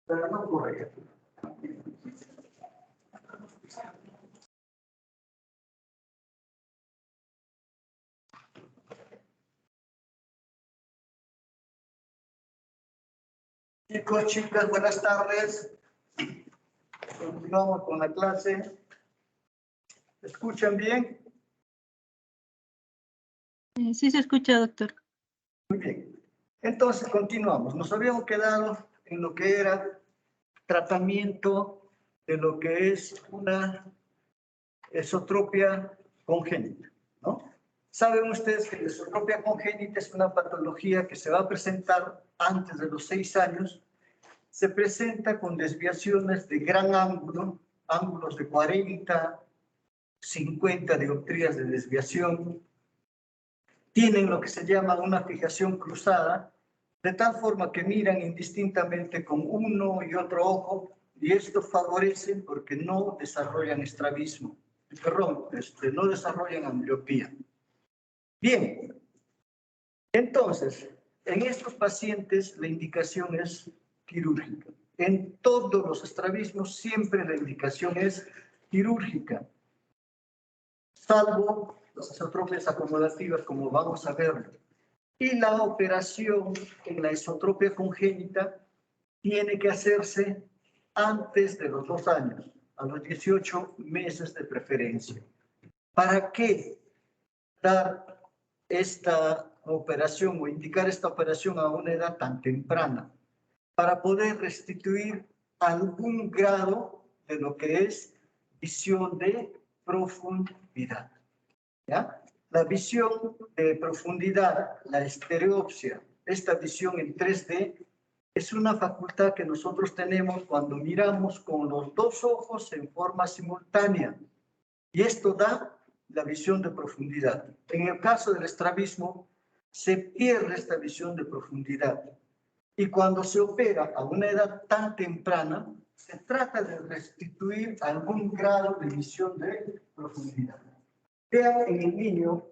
pero no ocurre. Chicos, chicas, buenas tardes. Continuamos con la clase. ¿Escuchan bien? Sí se escucha, doctor. Muy bien. Entonces, continuamos. Nos habíamos quedado en lo que era tratamiento de lo que es una esotropia congénita, ¿no? Saben ustedes que la esotropia congénita es una patología que se va a presentar antes de los 6 años. Se presenta con desviaciones de gran ángulo, ángulos de 40, 50 dioptrías de desviación. Tienen lo que se llama una fijación cruzada, de tal forma que miran indistintamente con uno y otro ojo, y esto favorece porque no desarrollan estrabismo, perdón, no desarrollan ambliopía. Bien, entonces, en estos pacientes la indicación es quirúrgica. En todos los estrabismos siempre la indicación es quirúrgica, salvo las esotropias acomodativas, como vamos a ver. Y la operación en la esotropia congénita tiene que hacerse antes de los 2 años, a los 18 meses de preferencia. ¿Para qué dar esta operación o indicar esta operación a una edad tan temprana? Para poder restituir algún grado de lo que es visión de profundidad, ¿ya? La visión de profundidad, la estereopsia, esta visión en 3D, es una facultad que nosotros tenemos cuando miramos con los 2 ojos en forma simultánea. Y esto da la visión de profundidad. En el caso del estrabismo, se pierde esta visión de profundidad. Y cuando se opera a una edad tan temprana, se trata de restituir algún grado de visión de profundidad. Vean en el niño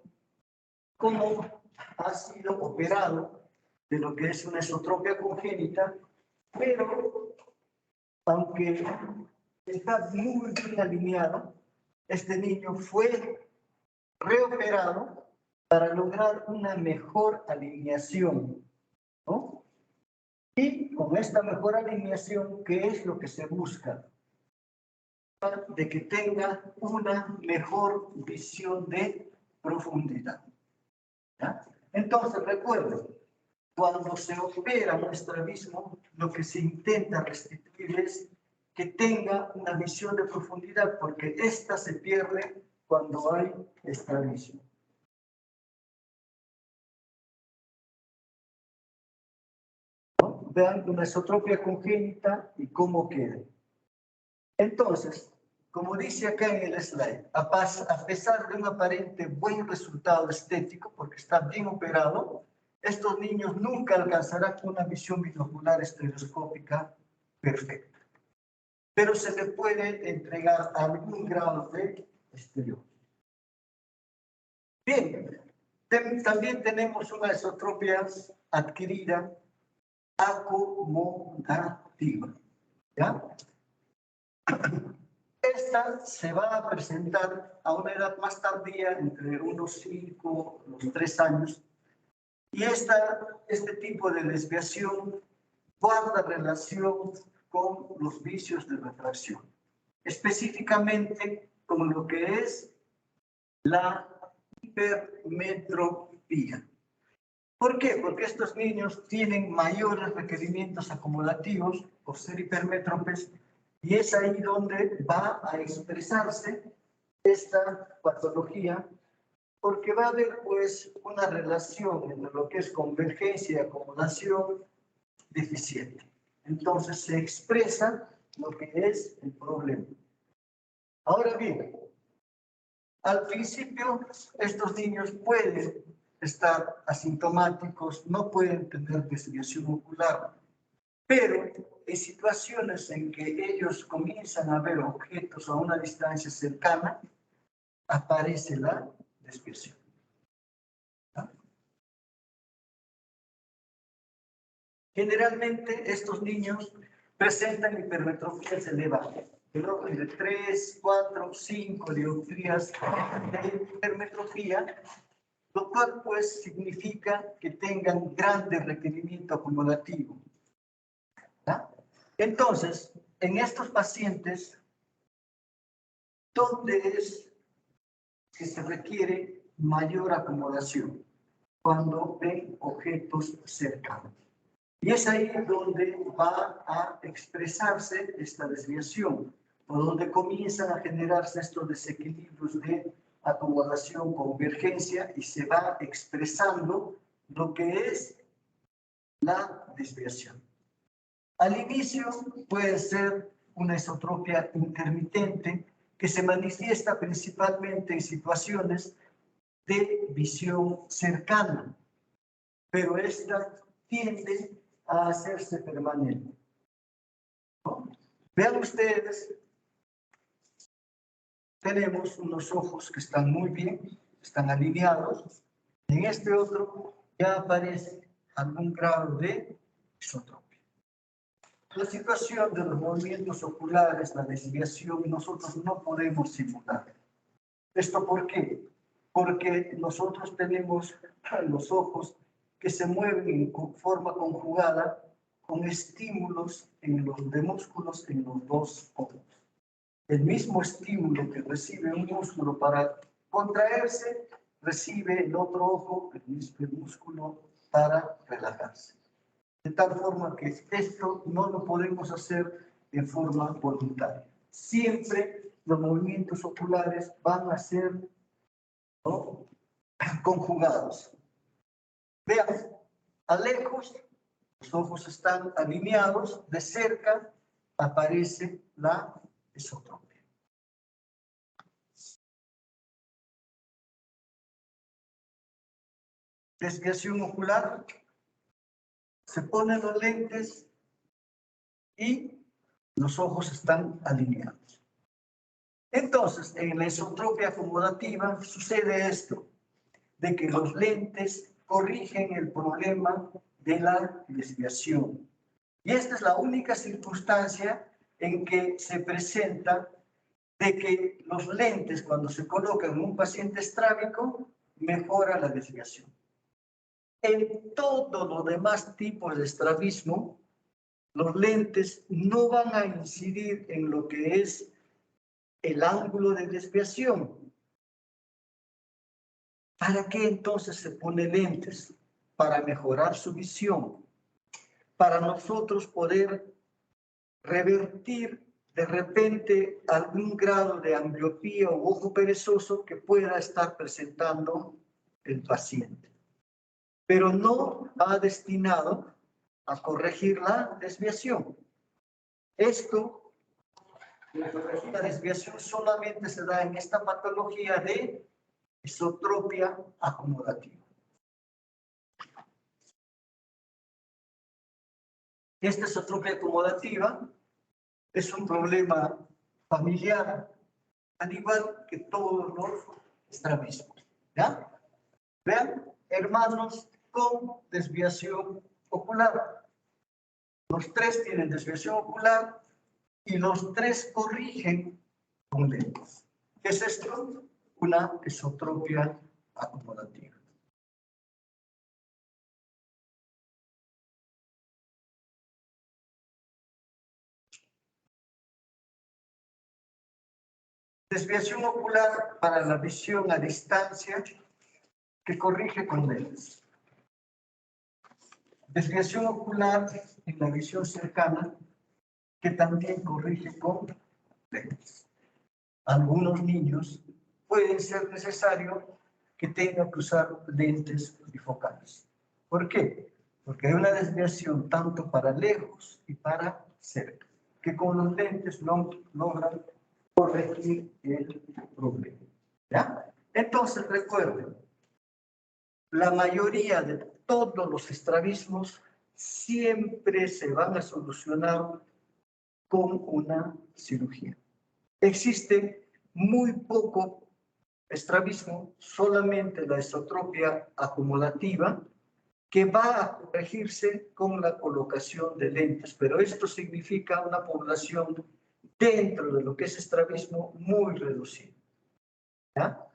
cómo ha sido operado de lo que es una esotropia congénita, pero aunque está muy bien alineado, este niño fue reoperado para lograr una mejor alineación, ¿no? Y con esta mejor alineación, ¿qué es lo que se busca? De que tenga una mejor visión de profundidad, ¿ya? Entonces, recuerden, cuando se opera un estrabismo, lo que se intenta restituir es que tenga una visión de profundidad, porque esta se pierde cuando hay estrabismo. ¿No? Vean una esotropia congénita y cómo queda. Entonces, como dice acá en el slide, a pesar de un aparente buen resultado estético, porque está bien operado, estos niños nunca alcanzarán una visión binocular estereoscópica perfecta. Pero se le puede entregar algún grado de estereopsia. Bien, también tenemos una esotropia adquirida acomodativa, ¿ya? Esta se va a presentar a una edad más tardía, entre unos 5, unos 3 años, y este tipo de desviación guarda relación con los vicios de refracción, específicamente con lo que es la hipermetropía. ¿Por qué? Porque estos niños tienen mayores requerimientos acomodativos por ser hipermétropes, y es ahí donde va a expresarse esta patología, porque va a haber pues una relación entre lo que es convergencia y acomodación deficiente. Entonces se expresa lo que es el problema. Ahora bien, al principio estos niños pueden estar asintomáticos, no pueden tener desviación ocular, pero en situaciones en que ellos comienzan a ver objetos a una distancia cercana, aparece la desviación. ¿No? Generalmente estos niños presentan hipermetropías elevadas, pero de 3, 4, 5 dioptrías de hipermetropía, lo cual pues significa que tengan grande requerimiento acumulativo. ¿Ya? Entonces, en estos pacientes, ¿dónde es que se requiere mayor acomodación? Cuando ven objetos cercanos. Y es ahí donde va a expresarse esta desviación, o donde comienzan a generarse estos desequilibrios de acomodación, convergencia, y se va expresando lo que es la desviación. Al inicio puede ser una esotropia intermitente que se manifiesta principalmente en situaciones de visión cercana, pero esta tiende a hacerse permanente. ¿No? Vean ustedes, tenemos unos ojos que están muy bien, están alineados. En este otro ya aparece algún grado de isotropia. La situación de los movimientos oculares, la desviación, nosotros no podemos simular. ¿Esto por qué? Porque nosotros tenemos los ojos que se mueven en forma conjugada con estímulos de músculos en los dos ojos. El mismo estímulo que recibe un músculo para contraerse, recibe el otro ojo, el mismo músculo para relajarse. De tal forma que esto no lo podemos hacer de forma voluntaria. Siempre los movimientos oculares van a ser, ¿no?, conjugados. Vean, a lejos los ojos están alineados, de cerca aparece la esotropia. Desviación ocular, se ponen los lentes y los ojos están alineados. Entonces, en la esotropia acomodativa sucede esto, de que los lentes corrigen el problema de la desviación. Y esta es la única circunstancia en que se presenta de que los lentes, cuando se colocan en un paciente estrábico, mejora la desviación. En todos los demás tipos de estrabismo, los lentes no van a incidir en lo que es el ángulo de desviación. ¿Para qué entonces se pone lentes? Para mejorar su visión, para nosotros poder revertir de repente algún grado de ambliopía o ojo perezoso que pueda estar presentando el paciente. Pero no va destinado a corregir la desviación. La desviación solamente se da en esta patología de esotropia acomodativa. Esta esotropia acomodativa es un problema familiar, al igual que todos los estrabismos. ¿Ya? Vean, hermanos con desviación ocular. Los tres tienen desviación ocular y los tres corrigen con lentes. ¿Qué es esto? Una esotropia acomodativa. Desviación ocular para la visión a distancia que corrige con lentes. Desviación ocular en la visión cercana que también corrige con lentes. Algunos niños pueden ser necesario que tengan que usar lentes bifocales. ¿Por qué? Porque hay una desviación tanto para lejos y para cerca, que con los lentes no logran corregir el problema. ¿Ya? Entonces, recuerden, la mayoría de todos los estrabismos siempre se van a solucionar con una cirugía. Existe muy poco estrabismo, solamente la esotropia acomodativa, que va a corregirse con la colocación de lentes, pero esto significa una población dentro de lo que es estrabismo muy reducido. ¿Ya?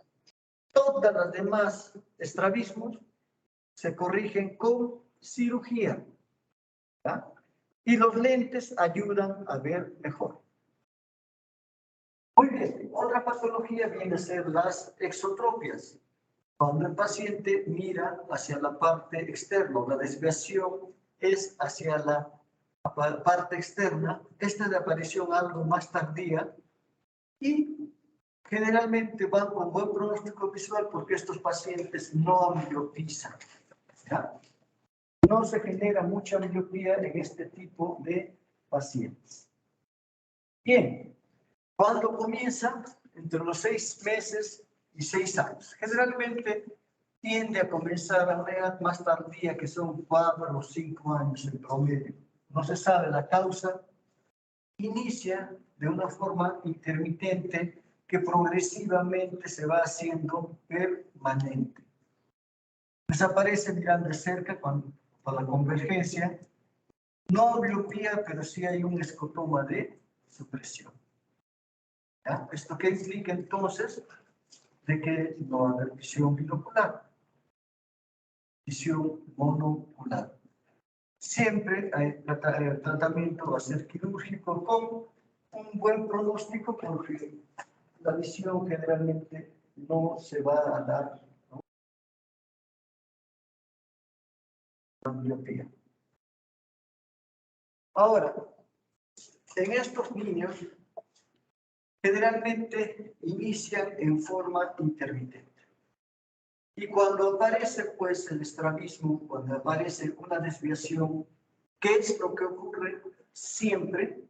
Todas las demás estrabismos se corrigen con cirugía. ¿Ya? Y los lentes ayudan a ver mejor. Muy bien, otra patología viene a ser las exotropias. Cuando el paciente mira hacia la parte externa, la desviación es hacia la parte externa, esta de aparición algo más tardía y generalmente van con buen pronóstico visual porque estos pacientes no ambliopizan. ¿Ya? No se genera mucha miopía en este tipo de pacientes. Bien, ¿cuándo comienza? Entre los 6 meses y 6 años. Generalmente tiende a comenzar a una edad más tardía, que son 4 o 5 años en promedio. No se sabe la causa. Inicia de una forma intermitente que progresivamente se va haciendo permanente. Desaparece mirando de cerca con la convergencia. No miopía, pero sí hay un escotoma de supresión. ¿Ya? ¿Esto qué implica entonces? De que no va a haber visión binocular, visión monocular. Siempre el tratamiento va a ser quirúrgico con un buen pronóstico porque la visión generalmente no se va a dar, ¿no? La miopía. Ahora, en estos niños generalmente inician en forma intermitente. Y cuando aparece pues el estrabismo, cuando aparece una desviación, ¿qué es lo que ocurre? Siempre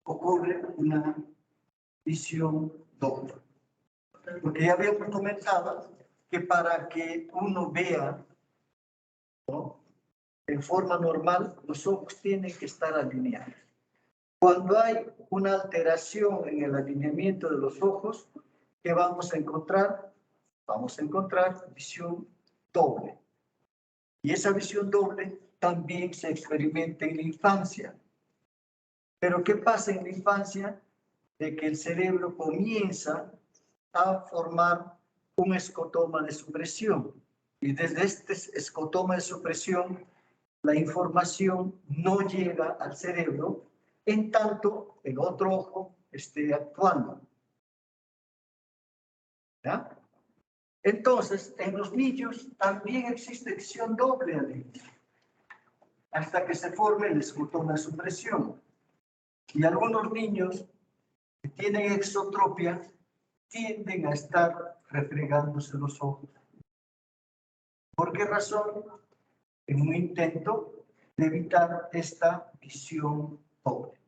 ocurre una visión doble. Porque ya habíamos comentado que para que uno vea, ¿no?, en forma normal, los ojos tienen que estar alineados. Cuando hay una alteración en el alineamiento de los ojos, ¿qué vamos a encontrar? Vamos a encontrar visión doble. Y esa visión doble también se experimenta en la infancia. Pero ¿qué pasa en la infancia? De que el cerebro comienza a formar un escotoma de supresión. Y desde este escotoma de supresión, la información no llega al cerebro en tanto el otro ojo esté actuando. ¿Ya? Entonces, en los niños también existe visión doble al inicio, hasta que se forme el escotoma de supresión. Y algunos niños que tienen exotropia tienden a estar refregándose los ojos. ¿Por qué razón? En un intento de evitar esta visión doble.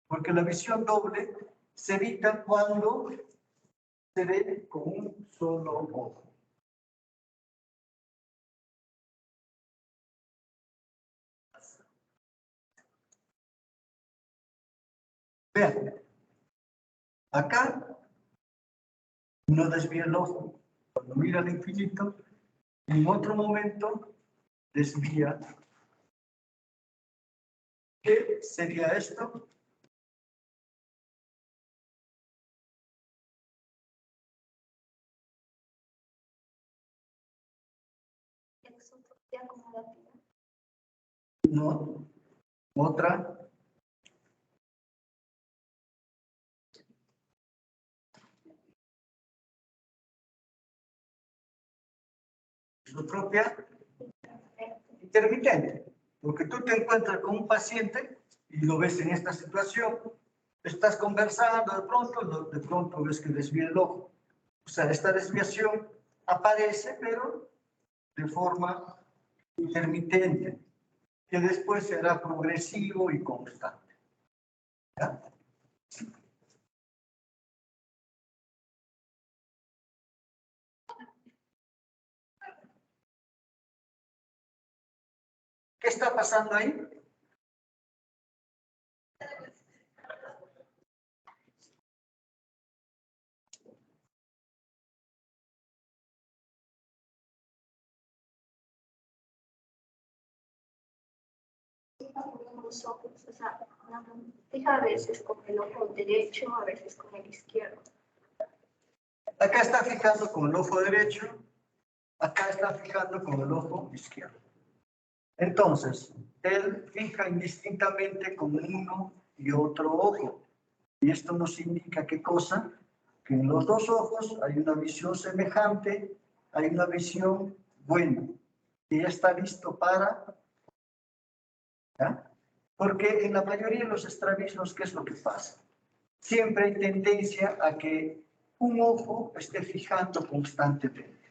Porque la visión doble se evita cuando se ve con un solo ojo. Vean, acá no desvía el ojo. Cuando mira al infinito, en otro momento desvía. ¿Qué sería esto? Exotropía acumulativa. No. Otra. Exotropia intermitente. Porque tú te encuentras con un paciente y lo ves en esta situación. Estás conversando, de pronto ves que desvía el ojo. O sea, esta desviación aparece, pero de forma intermitente, que después será progresivo y constante. ¿Ya? ¿Qué está pasando ahí? ambos ojos, o sea, fija a veces con el ojo derecho, a veces con el izquierdo. Acá está fijando con el ojo derecho, acá está fijando con el ojo izquierdo. Entonces, él fija indistintamente con uno y otro ojo. Y esto nos indica qué cosa, que en los dos ojos hay una visión semejante, hay una visión buena. Y ya está listo para... ¿ya? Porque en la mayoría de los estrabismos, ¿qué es lo que pasa? Siempre hay tendencia a que un ojo esté fijando constantemente.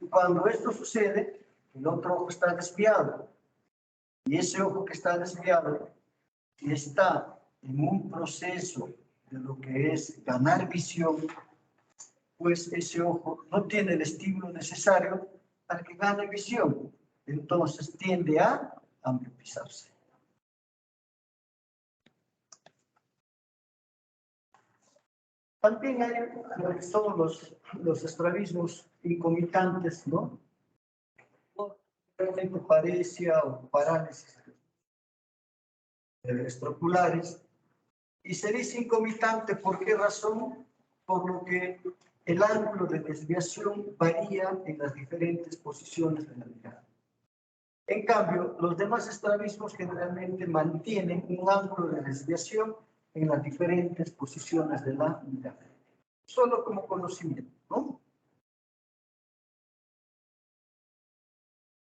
Y cuando esto sucede, el otro ojo está desviado. Y ese ojo que está desviado está en un proceso de lo que es ganar visión, pues ese ojo no tiene el estímulo necesario para que gane visión. Entonces tiende a ambliopizarse. También hay lo que son los estrabismos incomitantes, ¿no? Realmente parecia o parálisis extraculares. Y se dice incomitante, ¿por qué razón? Por lo que el ángulo de desviación varía en las diferentes posiciones de la mirada. En cambio, los demás estrabismos generalmente mantienen un ángulo de desviación en las diferentes posiciones de la mirada. Solo como conocimiento, ¿no?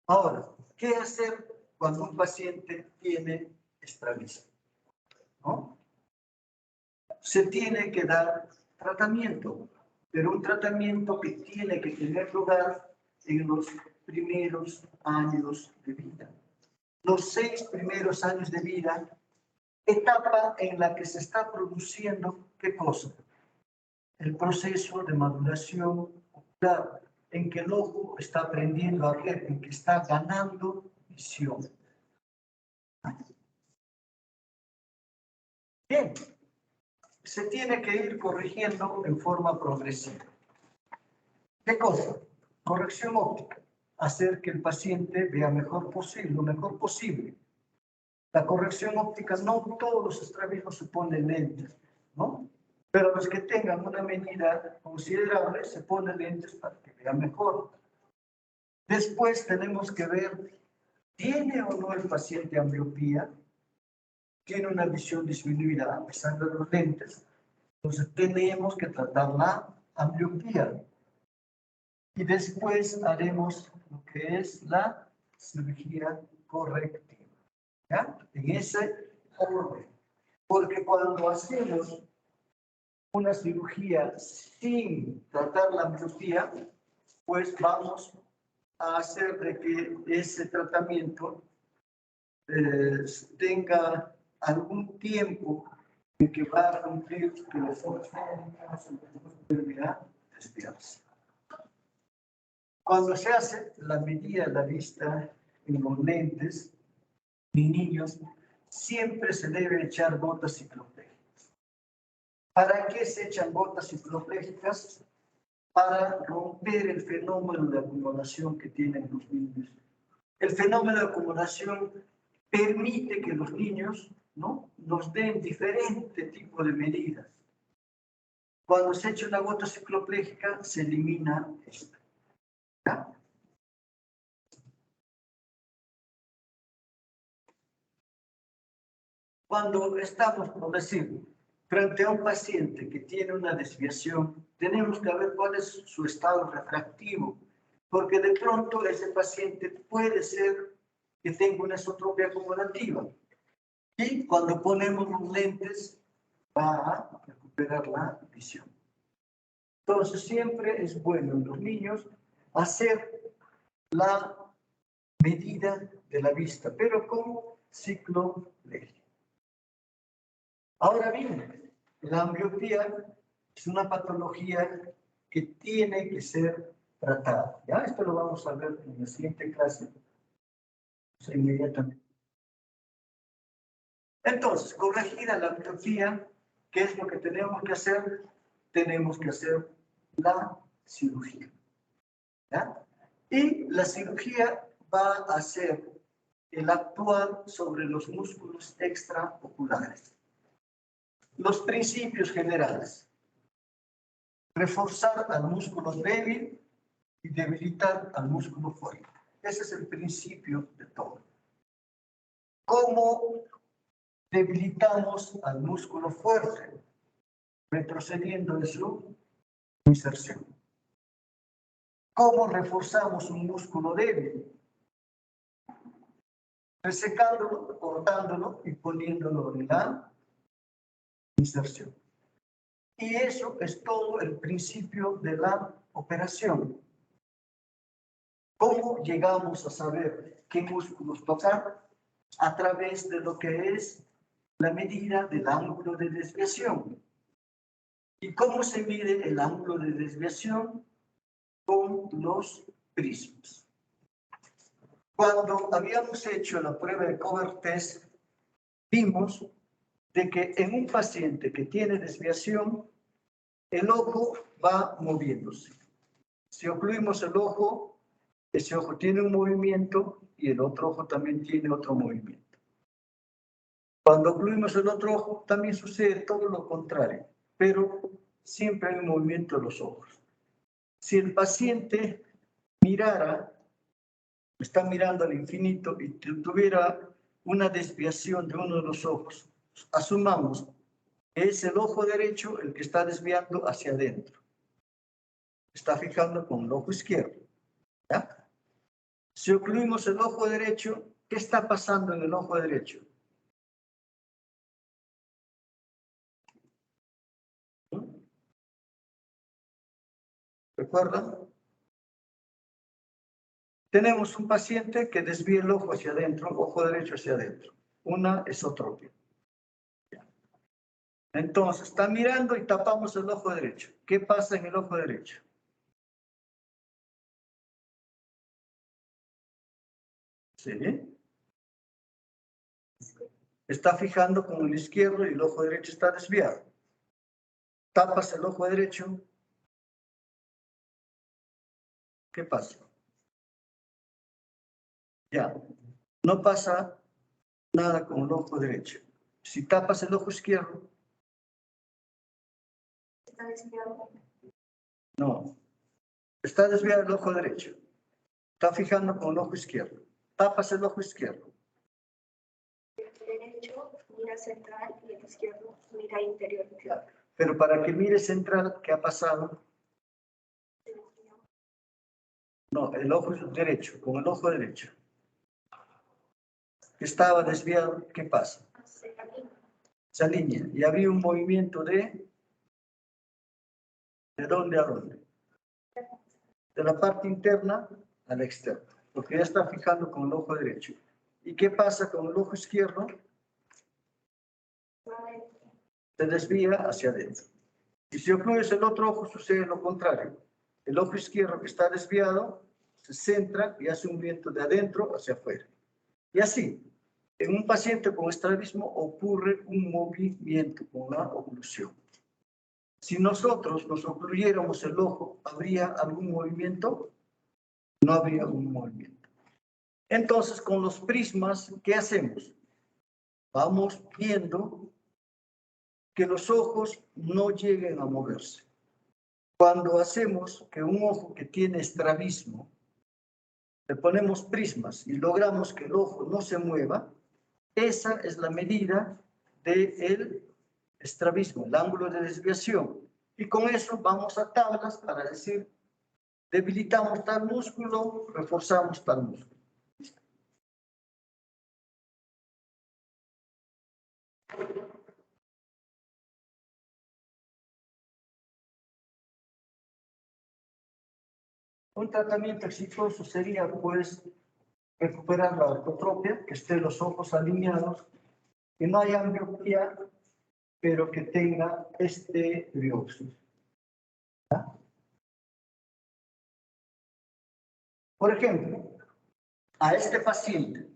Ahora, ¿qué hacer cuando un paciente tiene estrabismo? ¿No? Se tiene que dar tratamiento, pero un tratamiento que tiene que tener lugar en los primeros años de vida. Los 6 primeros años de vida, etapa en la que se está produciendo, ¿qué cosa? El proceso de maduración ocular, en que el ojo está aprendiendo a ver, en que está ganando visión. Bien, se tiene que ir corrigiendo en forma progresiva. ¿Qué cosa? Corrección óptica. Hacer que el paciente vea mejor posible, lo mejor posible. La corrección óptica, no todos los estrabismos se ponen lentes, ¿no? Pero los que tengan una medida considerable se ponen lentes para que vean mejor. Después tenemos que ver, ¿tiene o no el paciente ambliopía? ¿Tiene una visión disminuida a pesar de los lentes? Entonces tenemos que tratar la ambliopía. Y después haremos lo que es la cirugía correctiva. ¿Ya? En ese orden. Porque cuando hacemos una cirugía sin tratar la ambliopía, pues vamos a hacer de que ese tratamiento tenga algún tiempo en que va a cumplir que los ojos deberán desviarse. Cuando se hace la medida de la vista en los lentes, en niños, siempre se debe echar gotas cicloplégicas. ¿Para qué se echan gotas cicloplégicas? Para romper el fenómeno de acumulación que tienen los niños. El fenómeno de acumulación permite que los niños, ¿no?, nos den diferente tipo de medidas. Cuando se echa una gota cicloplégica, se elimina esto. ¿Ya? Cuando estamos, por decir, frente a un paciente que tiene una desviación, tenemos que ver cuál es su estado refractivo, porque de pronto ese paciente puede ser que tenga una esotropia acumulativa. Y cuando ponemos los lentes, va a recuperar la visión. Entonces, siempre es bueno en los niños hacer la medida de la vista, pero con cicloplegia. Ahora bien, la ambliopía es una patología que tiene que ser tratada. Ya esto lo vamos a ver en la siguiente clase, pues, inmediatamente. Entonces, corregida la ambliopía, ¿qué es lo que tenemos que hacer? Tenemos que hacer la cirugía. ¿Ya? Y la cirugía va a ser el actuar sobre los músculos extraoculares. Los principios generales. Reforzar al músculo débil y debilitar al músculo fuerte. Ese es el principio de todo. ¿Cómo debilitamos al músculo fuerte? Retrocediendo en su inserción. ¿Cómo reforzamos un músculo débil? Resecándolo, cortándolo y poniéndolo en la inserción. Y eso es todo el principio de la operación. ¿Cómo llegamos a saber qué músculos tocar? A través de lo que es la medida del ángulo de desviación. ¿Y cómo se mide el ángulo de desviación? Con los prismas. Cuando habíamos hecho la prueba de cover test, vimos de que en un paciente que tiene desviación, el ojo va moviéndose. Si ocluimos el ojo, ese ojo tiene un movimiento y el otro ojo también tiene otro movimiento. Cuando ocluimos el otro ojo, también sucede todo lo contrario, pero siempre hay un movimiento de los ojos. Si el paciente mirara, está mirando al infinito y tuviera una desviación de uno de los ojos, asumamos que es el ojo derecho el que está desviando hacia adentro. Está fijando con el ojo izquierdo. ¿Ya? Si ocluimos el ojo derecho, ¿qué está pasando en el ojo derecho? ¿Recuerdan? Tenemos un paciente que desvía el ojo hacia adentro, ojo derecho hacia adentro. Una esotropia. Entonces, está mirando y tapamos el ojo derecho. ¿Qué pasa en el ojo derecho? ¿Sí? Está fijando con el izquierdo y el ojo derecho está desviado. Tapas el ojo derecho. ¿Qué pasa? Ya, no pasa nada con el ojo derecho. Si tapas el ojo izquierdo, Está desviado. no. Está desviado el ojo derecho. Está fijando con el ojo izquierdo. Tapas el ojo izquierdo. El derecho mira central y el izquierdo mira interior. Pero para que mire central, ¿qué ha pasado? No, el ojo derecho, con el ojo derecho. Estaba desviado, ¿qué pasa? Se alinea. Y había un movimiento ¿de dónde a dónde? De la parte interna a la externa, porque ya está fijando con el ojo derecho. ¿Y qué pasa con el ojo izquierdo? Se desvía hacia adentro. Y si ocluyes el otro ojo, sucede lo contrario. El ojo izquierdo que está desviado se centra y hace un movimiento de adentro hacia afuera. Y así, en un paciente con estrabismo ocurre un movimiento con la oclusión. Si nosotros nos ocluyéramos el ojo, ¿habría algún movimiento? No habría un movimiento. Entonces, con los prismas, ¿qué hacemos? Vamos viendo que los ojos no lleguen a moverse. Cuando hacemos que un ojo que tiene estrabismo, le ponemos prismas y logramos que el ojo no se mueva, esa es la medida del estrabismo, el ángulo de desviación. Y con eso vamos a tablas para decir, debilitamos tal músculo, reforzamos tal músculo. Un tratamiento exitoso sería, pues, recuperar la ortotropia, que estén los ojos alineados, que no haya ambliopía, pero que tenga estereopsis. Por ejemplo, a este paciente,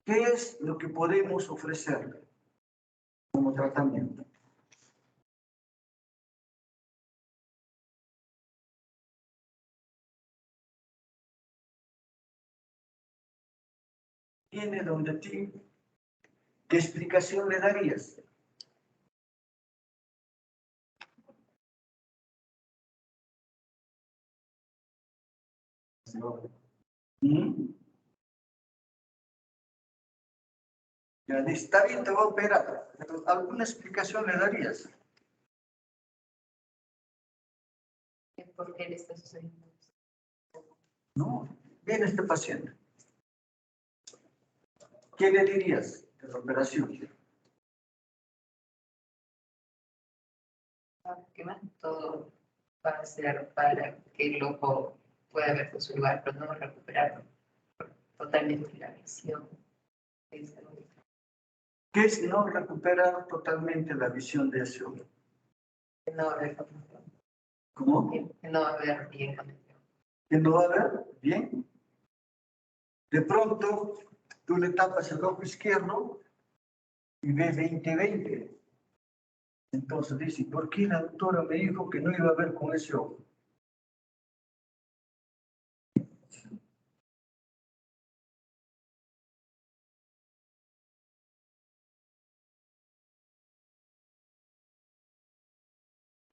¿qué es lo que podemos ofrecerle como tratamiento? viene donde ti, ¿qué explicación le darías? ¿Mm? Ya, está bien, te voy a operar, pero ¿alguna explicación le darías? ¿Por qué le está sucediendo esto? No, viene este paciente. ¿Qué le dirías de la operación? ¿Qué más? Todo va a ser para que el ojo pueda ver por su lugar, pero no recuperar totalmente la visión. ¿Qué es no recuperar totalmente la visión de ese ojo? No va a ver, ¿Cómo? no va a ver bien. ¿Que no va a ver bien? De pronto, tú le tapas el ojo izquierdo y ve 20/20. Entonces dice, ¿por qué la doctora me dijo que no iba a ver con ese ojo?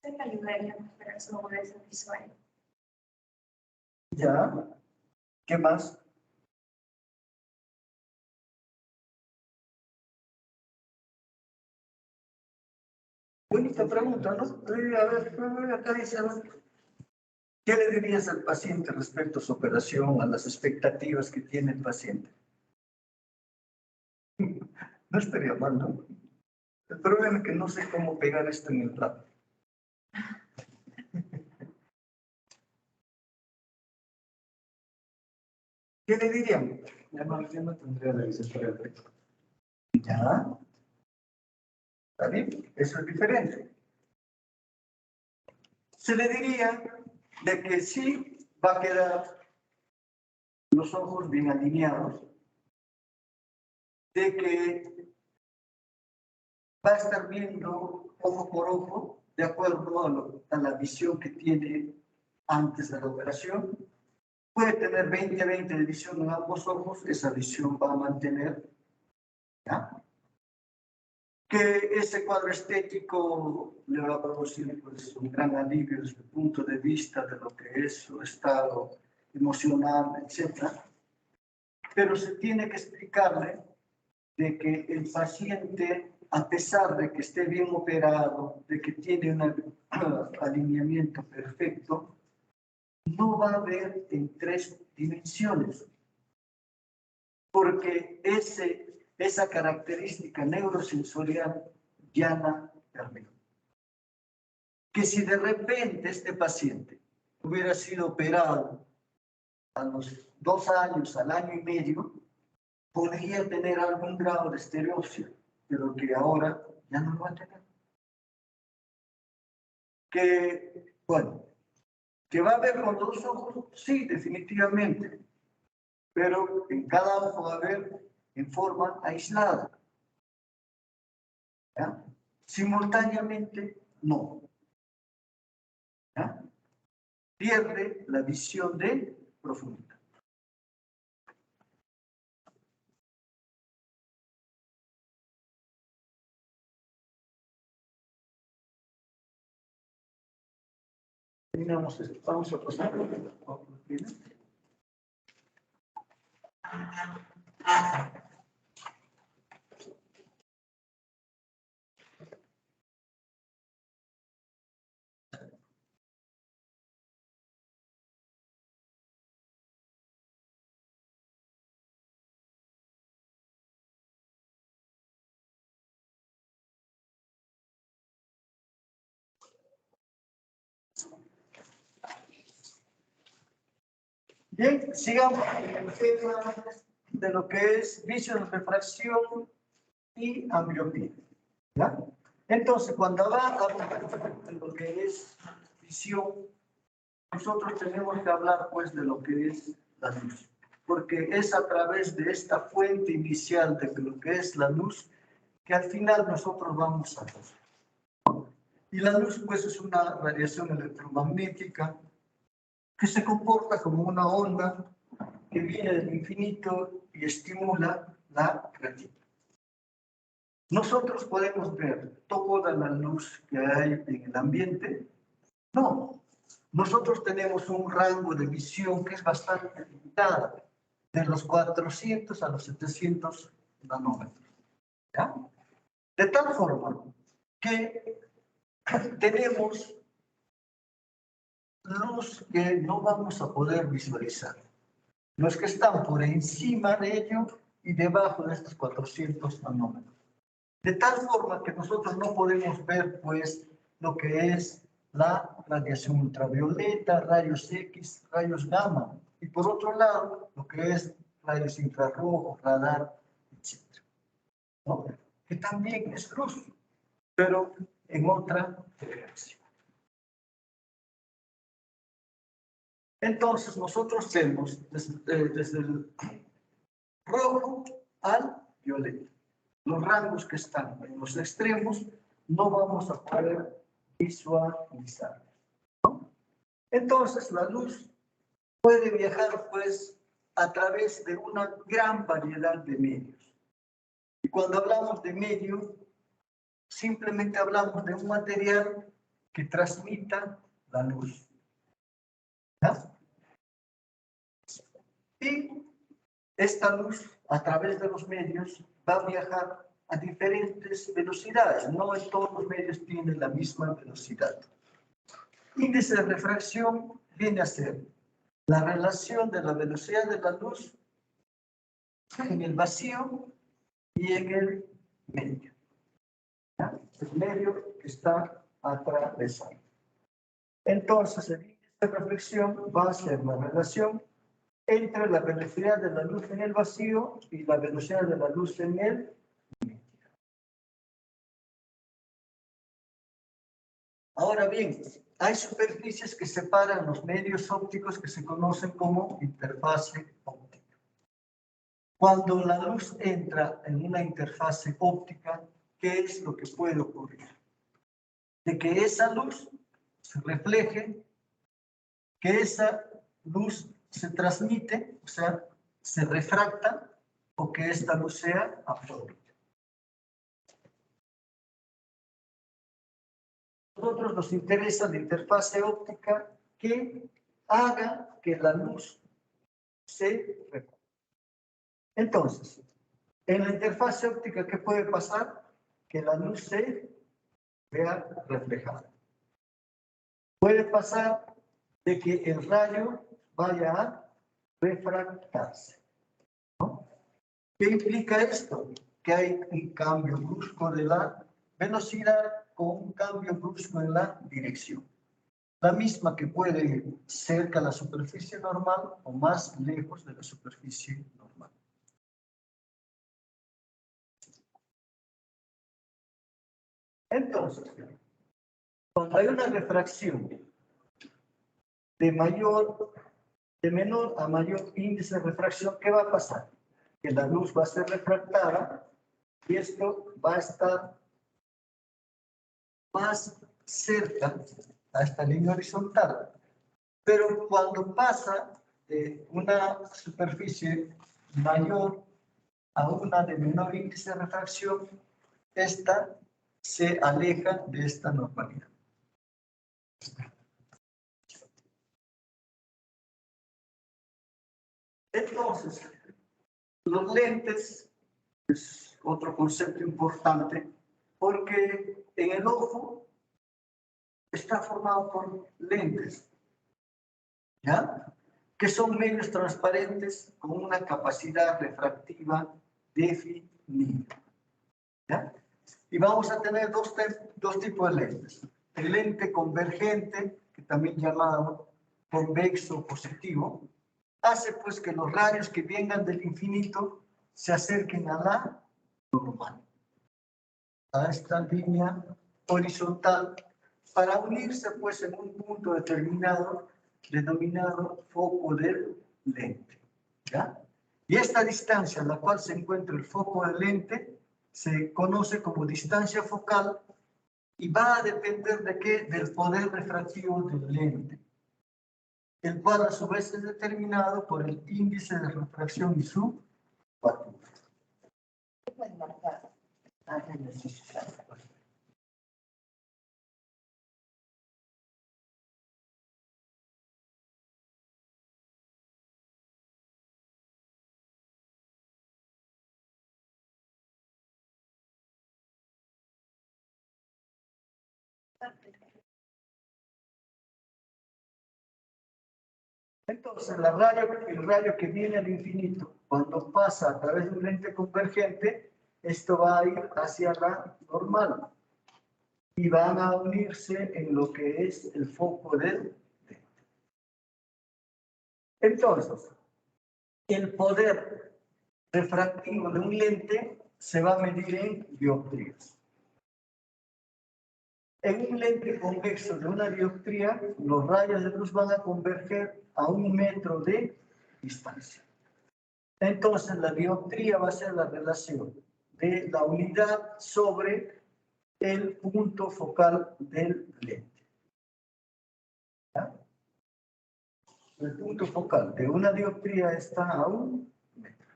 Se me ayudaría a mejorar su agudeza visual. ¿Ya? ¿Qué más? Bonita pregunta, ¿no? A ver, acá dice, a ver, ¿qué le dirías al paciente respecto a su operación, a las expectativas que tiene el paciente? No estaría mal, ¿no? El problema es que no sé cómo pegar esto en el plato. ¿Qué le dirían? Ya no tendría la visión perfecta. ¿Ya? ¿Está bien? Eso es diferente. Se le diría de que sí va a quedar los ojos bien alineados, de que va a estar viendo ojo por ojo, de acuerdo a la visión que tiene antes de la operación. Puede tener 20/20 de visión en ambos ojos, esa visión va a mantener, ¿ya? Que ese cuadro estético le va a producir pues, un gran alivio desde el punto de vista de lo que es su estado emocional, etc. Pero se tiene que explicarle de que el paciente, a pesar de que esté bien operado, de que tiene un alineamiento perfecto, no va a ver en 3 dimensiones, porque esa característica neurosensorial ya la perdió. Que si de repente este paciente hubiera sido operado a los 2 años, al año y medio, podría tener algún grado de estereopsia, pero que ahora ya no lo va a tener. Que, bueno, que va a ver con 2 ojos, sí, definitivamente, pero en cada ojo va a ver en forma aislada. ¿Ya? Simultáneamente, no. ¿Ya? Pierde la visión de profundidad. Terminamos esto. Vamos a pasar. Bien, sigamos en el tema de lo que es vicio de refracción y ambliopía. ¿Ya? Entonces, cuando va a hablar de lo que es visión, nosotros tenemos que hablar pues de lo que es la luz, porque es a través de esta fuente inicial de lo que es la luz que al final nosotros vamos a ver. Y la luz pues es una radiación electromagnética que se comporta como una onda que viene del infinito y estimula la retina. ¿Nosotros podemos ver toda la luz que hay en el ambiente? No. Nosotros tenemos un rango de visión que es bastante limitado, de los 400 a los 700 nanómetros. ¿Ya? De tal forma que tenemos luz que no vamos a poder visualizar. Los que están por encima de ello y debajo de estos 400 nanómetros. De tal forma que nosotros no podemos ver, pues, lo que es la radiación ultravioleta, rayos X, rayos gamma. Y por otro lado, lo que es rayos infrarrojos, radar, etc. ¿No? Que también es luz, pero en otra frecuencia. Entonces, nosotros vemos desde el rojo al violeta. Los rangos que están en los extremos no vamos a poder visualizar, ¿no? Entonces, la luz puede viajar, pues, a través de una gran variedad de medios. Y cuando hablamos de medio, simplemente hablamos de un material que transmita la luz. ¿Ya? Y esta luz, a través de los medios, va a viajar a diferentes velocidades. No en todos los medios tienen la misma velocidad. Índice de refracción viene a ser la relación de la velocidad de la luz en el vacío y en el medio. ¿Ya? El medio que está atravesado. Entonces, el índice de reflexión va a ser la relación entre la velocidad de la luz en el vacío y la velocidad de la luz en el medio. Ahora bien, hay superficies que separan los medios ópticos que se conocen como interfase óptica. Cuando la luz entra en una interfase óptica, ¿qué es lo que puede ocurrir? De que esa luz se refleje, que esa luz se transmite, o sea, se refracta, o que esta luz sea absorbida. A nosotros nos interesa la interfase óptica que haga que la luz se refracte. Entonces, en la interfase óptica, ¿qué puede pasar? Que la luz se vea reflejada. Puede pasar de que el rayo vaya a refractarse, ¿no? ¿Qué implica esto? Que hay un cambio brusco de la velocidad con un cambio brusco en la dirección. La misma que puede ir cerca a la superficie normal o más lejos de la superficie normal. Entonces, cuando hay una refracción de menor a mayor índice de refracción, ¿qué va a pasar? Que la luz va a ser refractada y esto va a estar más cerca a esta línea horizontal. Pero cuando pasa de una superficie mayor a una de menor índice de refracción, esta se aleja de esta normalidad. Entonces, los lentes es otro concepto importante porque en el ojo está formado por lentes, ¿ya? Que son medios transparentes con una capacidad refractiva definida, ¿ya? Y vamos a tener dos tipos de lentes. El lente convergente, que también llamado convexo positivo, hace pues que los rayos que vengan del infinito se acerquen a la normal, a esta línea horizontal, para unirse pues en un punto determinado denominado foco del lente, ¿ya? Y esta distancia en la cual se encuentra el foco del lente se conoce como distancia focal y va a depender de qué? Del poder refractivo del lente, el cual a su vez es determinado por el índice de refracción y su 4. Pueden marcar. Entonces, el rayo que viene al infinito, cuando pasa a través de un lente convergente, esto va a ir hacia la normal y van a unirse en lo que es el foco del lente. Entonces, el poder refractivo de un lente se va a medir en dioptrías. En un lente convexo de una dioptría, los rayos de luz van a converger a 1 metro de distancia. Entonces, la dioptría va a ser la relación de la unidad sobre el punto focal del lente. ¿Ya? El punto focal de una dioptría está a 1 metro.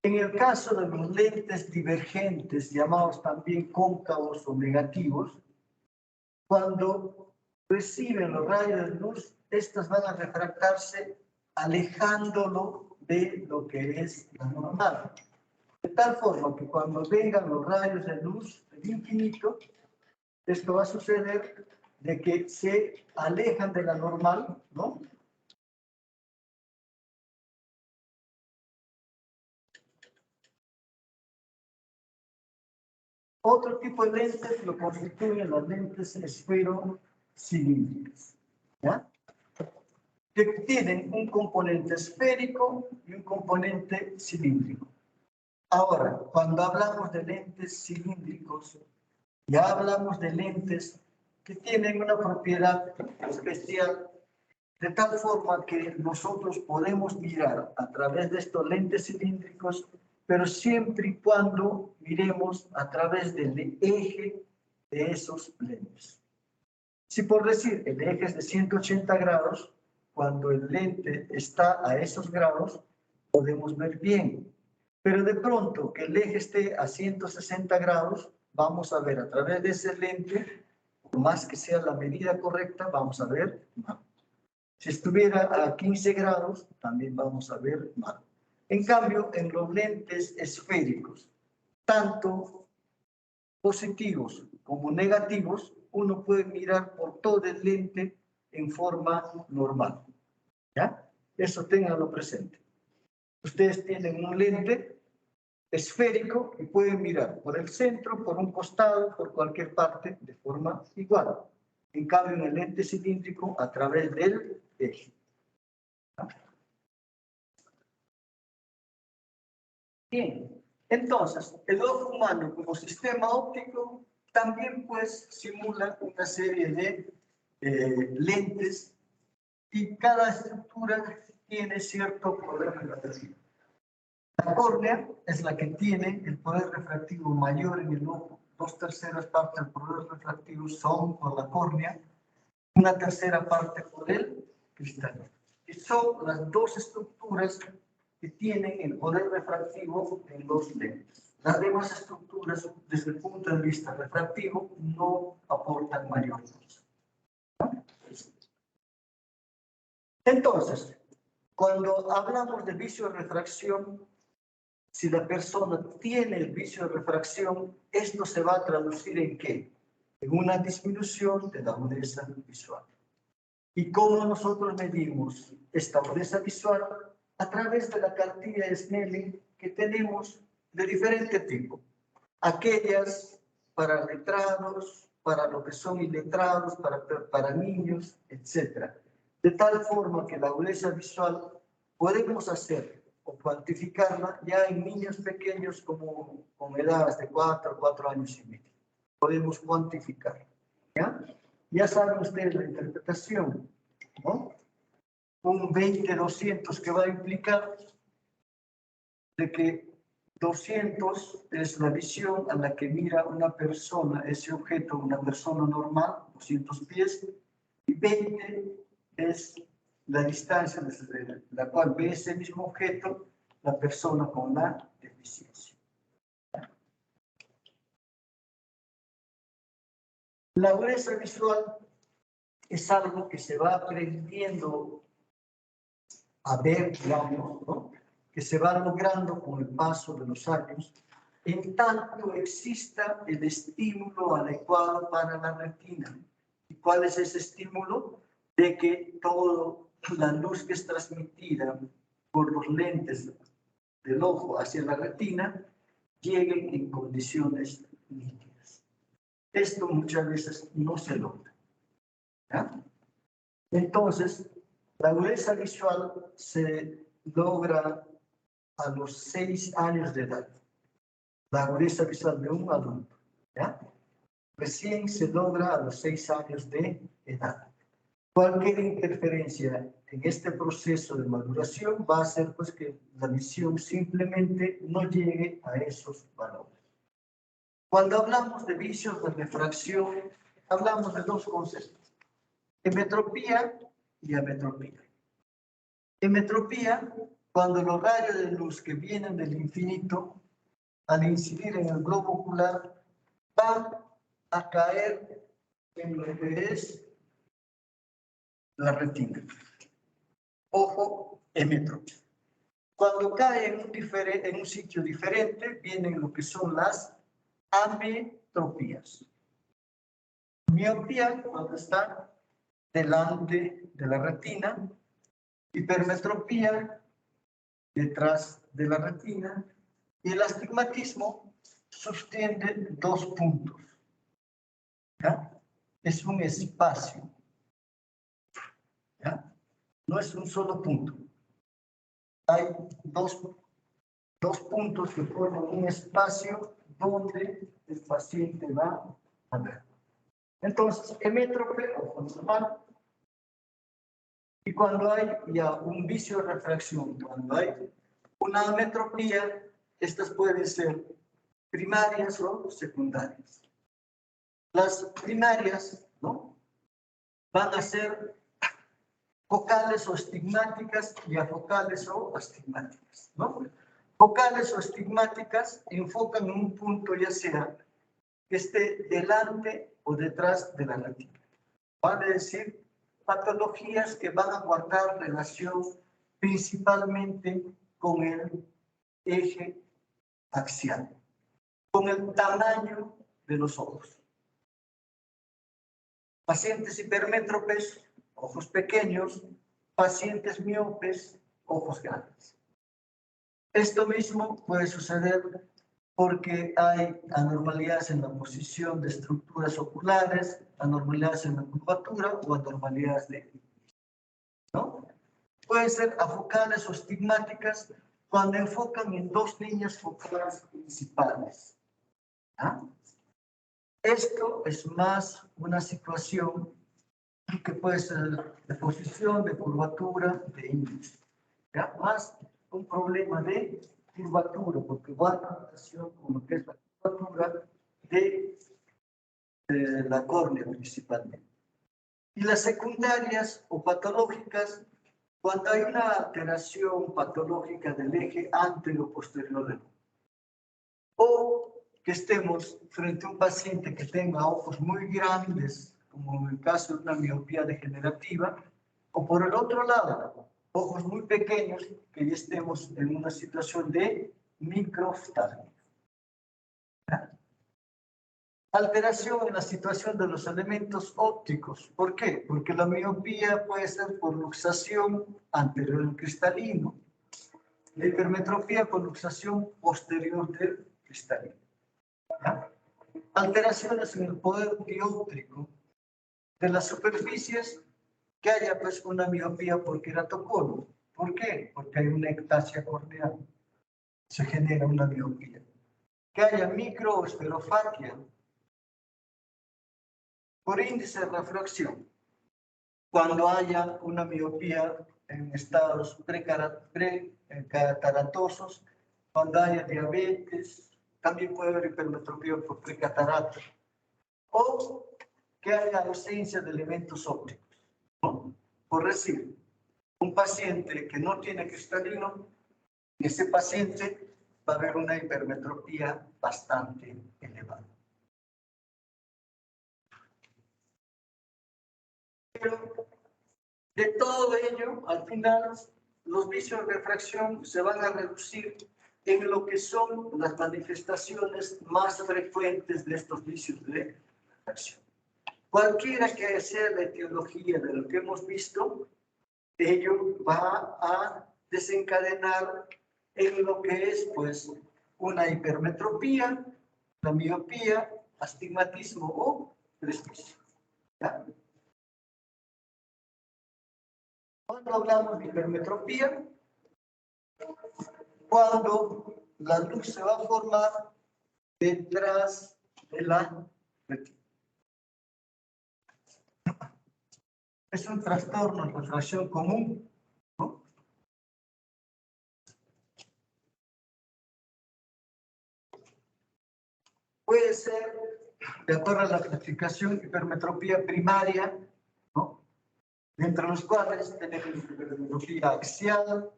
En el caso de los lentes divergentes, llamados también cóncavos o negativos, cuando reciben los rayos de luz, estas van a refractarse alejándolo de lo que es la normal. De tal forma que cuando vengan los rayos de luz del infinito, esto va a suceder de que se alejan de la normal, ¿no? Otro tipo de lentes lo constituyen las lentes esferocilíndricas, ¿ya? Que tienen un componente esférico y un componente cilíndrico. Ahora, cuando hablamos de lentes cilíndricos, ya hablamos de lentes que tienen una propiedad especial, de tal forma que nosotros podemos mirar a través de estos lentes cilíndricos, pero siempre y cuando miremos a través del eje de esos lentes. Si por decir el eje es de 180 grados, cuando el lente está a esos grados, podemos ver bien. Pero de pronto que el eje esté a 160 grados, vamos a ver a través de ese lente, por más que sea la medida correcta, vamos a ver mal. Si estuviera a 15 grados, también vamos a ver mal. En cambio, en los lentes esféricos, tanto positivos como negativos, uno puede mirar por todo el lente en forma normal. ¿Ya? Eso ténganlo presente. Ustedes tienen un lente esférico y pueden mirar por el centro, por un costado, por cualquier parte de forma igual. En cambio, en el lente cilíndrico, a través del eje. Bien, entonces, el ojo humano como sistema óptico también pues simula una serie de lentes y cada estructura tiene cierto poder refractivo. La córnea es la que tiene el poder refractivo mayor en el ojo. 2/3 partes del poder refractivo son por la córnea, 1/3 parte por el cristal. Y son las dos estructuras que tienen el poder refractivo en los lentes. Las demás estructuras, desde el punto de vista refractivo, no aportan mayor fuerza. Entonces, cuando hablamos de vicio de refracción, si la persona tiene el vicio de refracción, esto se va a traducir en ¿qué? En una disminución de la agudeza visual. ¿Y cómo nosotros medimos esta agudeza visual? A través de la cartilla de Snelling que tenemos de diferente tipo. Aquellas para letrados, para lo que son iletrados, para niños, etc. De tal forma que la agudeza visual podemos hacer o cuantificarla ya en niños pequeños como con edades de 4 años y medio. Podemos cuantificarla. Ya saben ustedes la interpretación, ¿no? Un 20-200 que va a implicar de que 200 es la visión a la que mira una persona, ese objeto, una persona normal, 200 pies, y 20 es la distancia desde la cual ve ese mismo objeto la persona con la deficiencia. La agudeza visual es algo que se va aprendiendo a ver, digamos, ¿no? Que se va logrando con el paso de los años, en tanto exista el estímulo adecuado para la retina. ¿Y cuál es ese estímulo? De que toda la luz que es transmitida por los lentes del ojo hacia la retina llegue en condiciones nítidas. Esto muchas veces no se logra, ¿ya? Entonces, la agudeza visual se logra a los 6 años de edad. La agudeza visual de un adulto, ¿ya? Recién se logra a los 6 años de edad. Cualquier interferencia en este proceso de maduración va a hacer pues que la visión simplemente no llegue a esos valores. Cuando hablamos de vicios de refracción, hablamos de dos conceptos: emetropía y ametropía. Emetropía, cuando los rayos de luz que vienen del infinito, al incidir en el globo ocular, van a caer en lo que es la retina. Ojo, emétrope. Cuando cae en un sitio diferente, vienen lo que son las ametropías. Miopía, cuando está delante de la retina. Hipermetropía, detrás de la retina. Y el astigmatismo sostiene 2 puntos. ¿Ya? Es un espacio. ¿Ya? No es un solo punto. Hay dos puntos que forman un espacio donde el paciente va a ver. Entonces, emétrope, ojo normal. Y cuando hay ya un vicio de refracción, cuando hay una ametropía, estas pueden ser primarias o secundarias. Las primarias, ¿no?, van a ser focales o estigmáticas y afocales o astigmáticas, ¿no? Focales o estigmáticas enfocan en un punto, ya sea que esté delante o detrás de la retina. Vale decir, patologías que van a guardar relación principalmente con el eje axial, con el tamaño de los ojos. Pacientes hipermétropes, ojos pequeños; pacientes miopes, ojos grandes. Esto mismo puede suceder porque hay anormalidades en la posición de estructuras oculares, anormalidades en la curvatura o anormalidades de, ¿no? Pueden ser afocales o estigmáticas cuando enfocan en 2 líneas focales principales. ¿Ah? Esto es más una situación que puede ser de posición, de curvatura, de índice. ¿Ya? Más un problema de curvatura, porque guarda relación con lo que es la curvatura de la córnea principalmente. Y las secundarias o patológicas, cuando hay una alteración patológica del eje anterior-posterior del ojo, o que estemos frente a un paciente que tenga ojos muy grandes, como en el caso de una miopía degenerativa, o por el otro lado, ojos muy pequeños, que ya estemos en una situación de microftalmia. Alteración en la situación de los elementos ópticos. ¿Por qué? Porque la miopía puede ser por luxación anterior del cristalino. La hipermetropía por luxación posterior del cristalino. ¿Ya? Alteraciones en el poder dióptrico de las superficies, que haya pues una miopía por queratocono. ¿Por qué? Porque hay una ectasia corneal. Se genera una miopía. Que haya micro o esferofaquia por índice de refracción. Cuando haya una miopía en estados precataratosos, cuando haya diabetes, también puede haber hipermetropía por precatarata. O que haya ausencia de elementos ópticos, ¿no? Por decir, un paciente que no tiene cristalino ese paciente va a haber una hipermetropía bastante elevada. Pero de todo ello, al final, los vicios de refracción se van a reducir en lo que son las manifestaciones más frecuentes de estos vicios de refracción. Cualquiera que sea la etiología de lo que hemos visto, ello va a desencadenar en lo que es, pues, una hipermetropía, la miopía, astigmatismo o presbicia. ¿Ya? Cuando hablamos de hipermetropía, cuando la luz se va a formar detrás de la retina. Es un trastorno de refracción común, ¿no? Puede ser, de acuerdo a la clasificación, hipermetropía primaria, ¿no? Entre los cuales tenemos hipermetropía axial,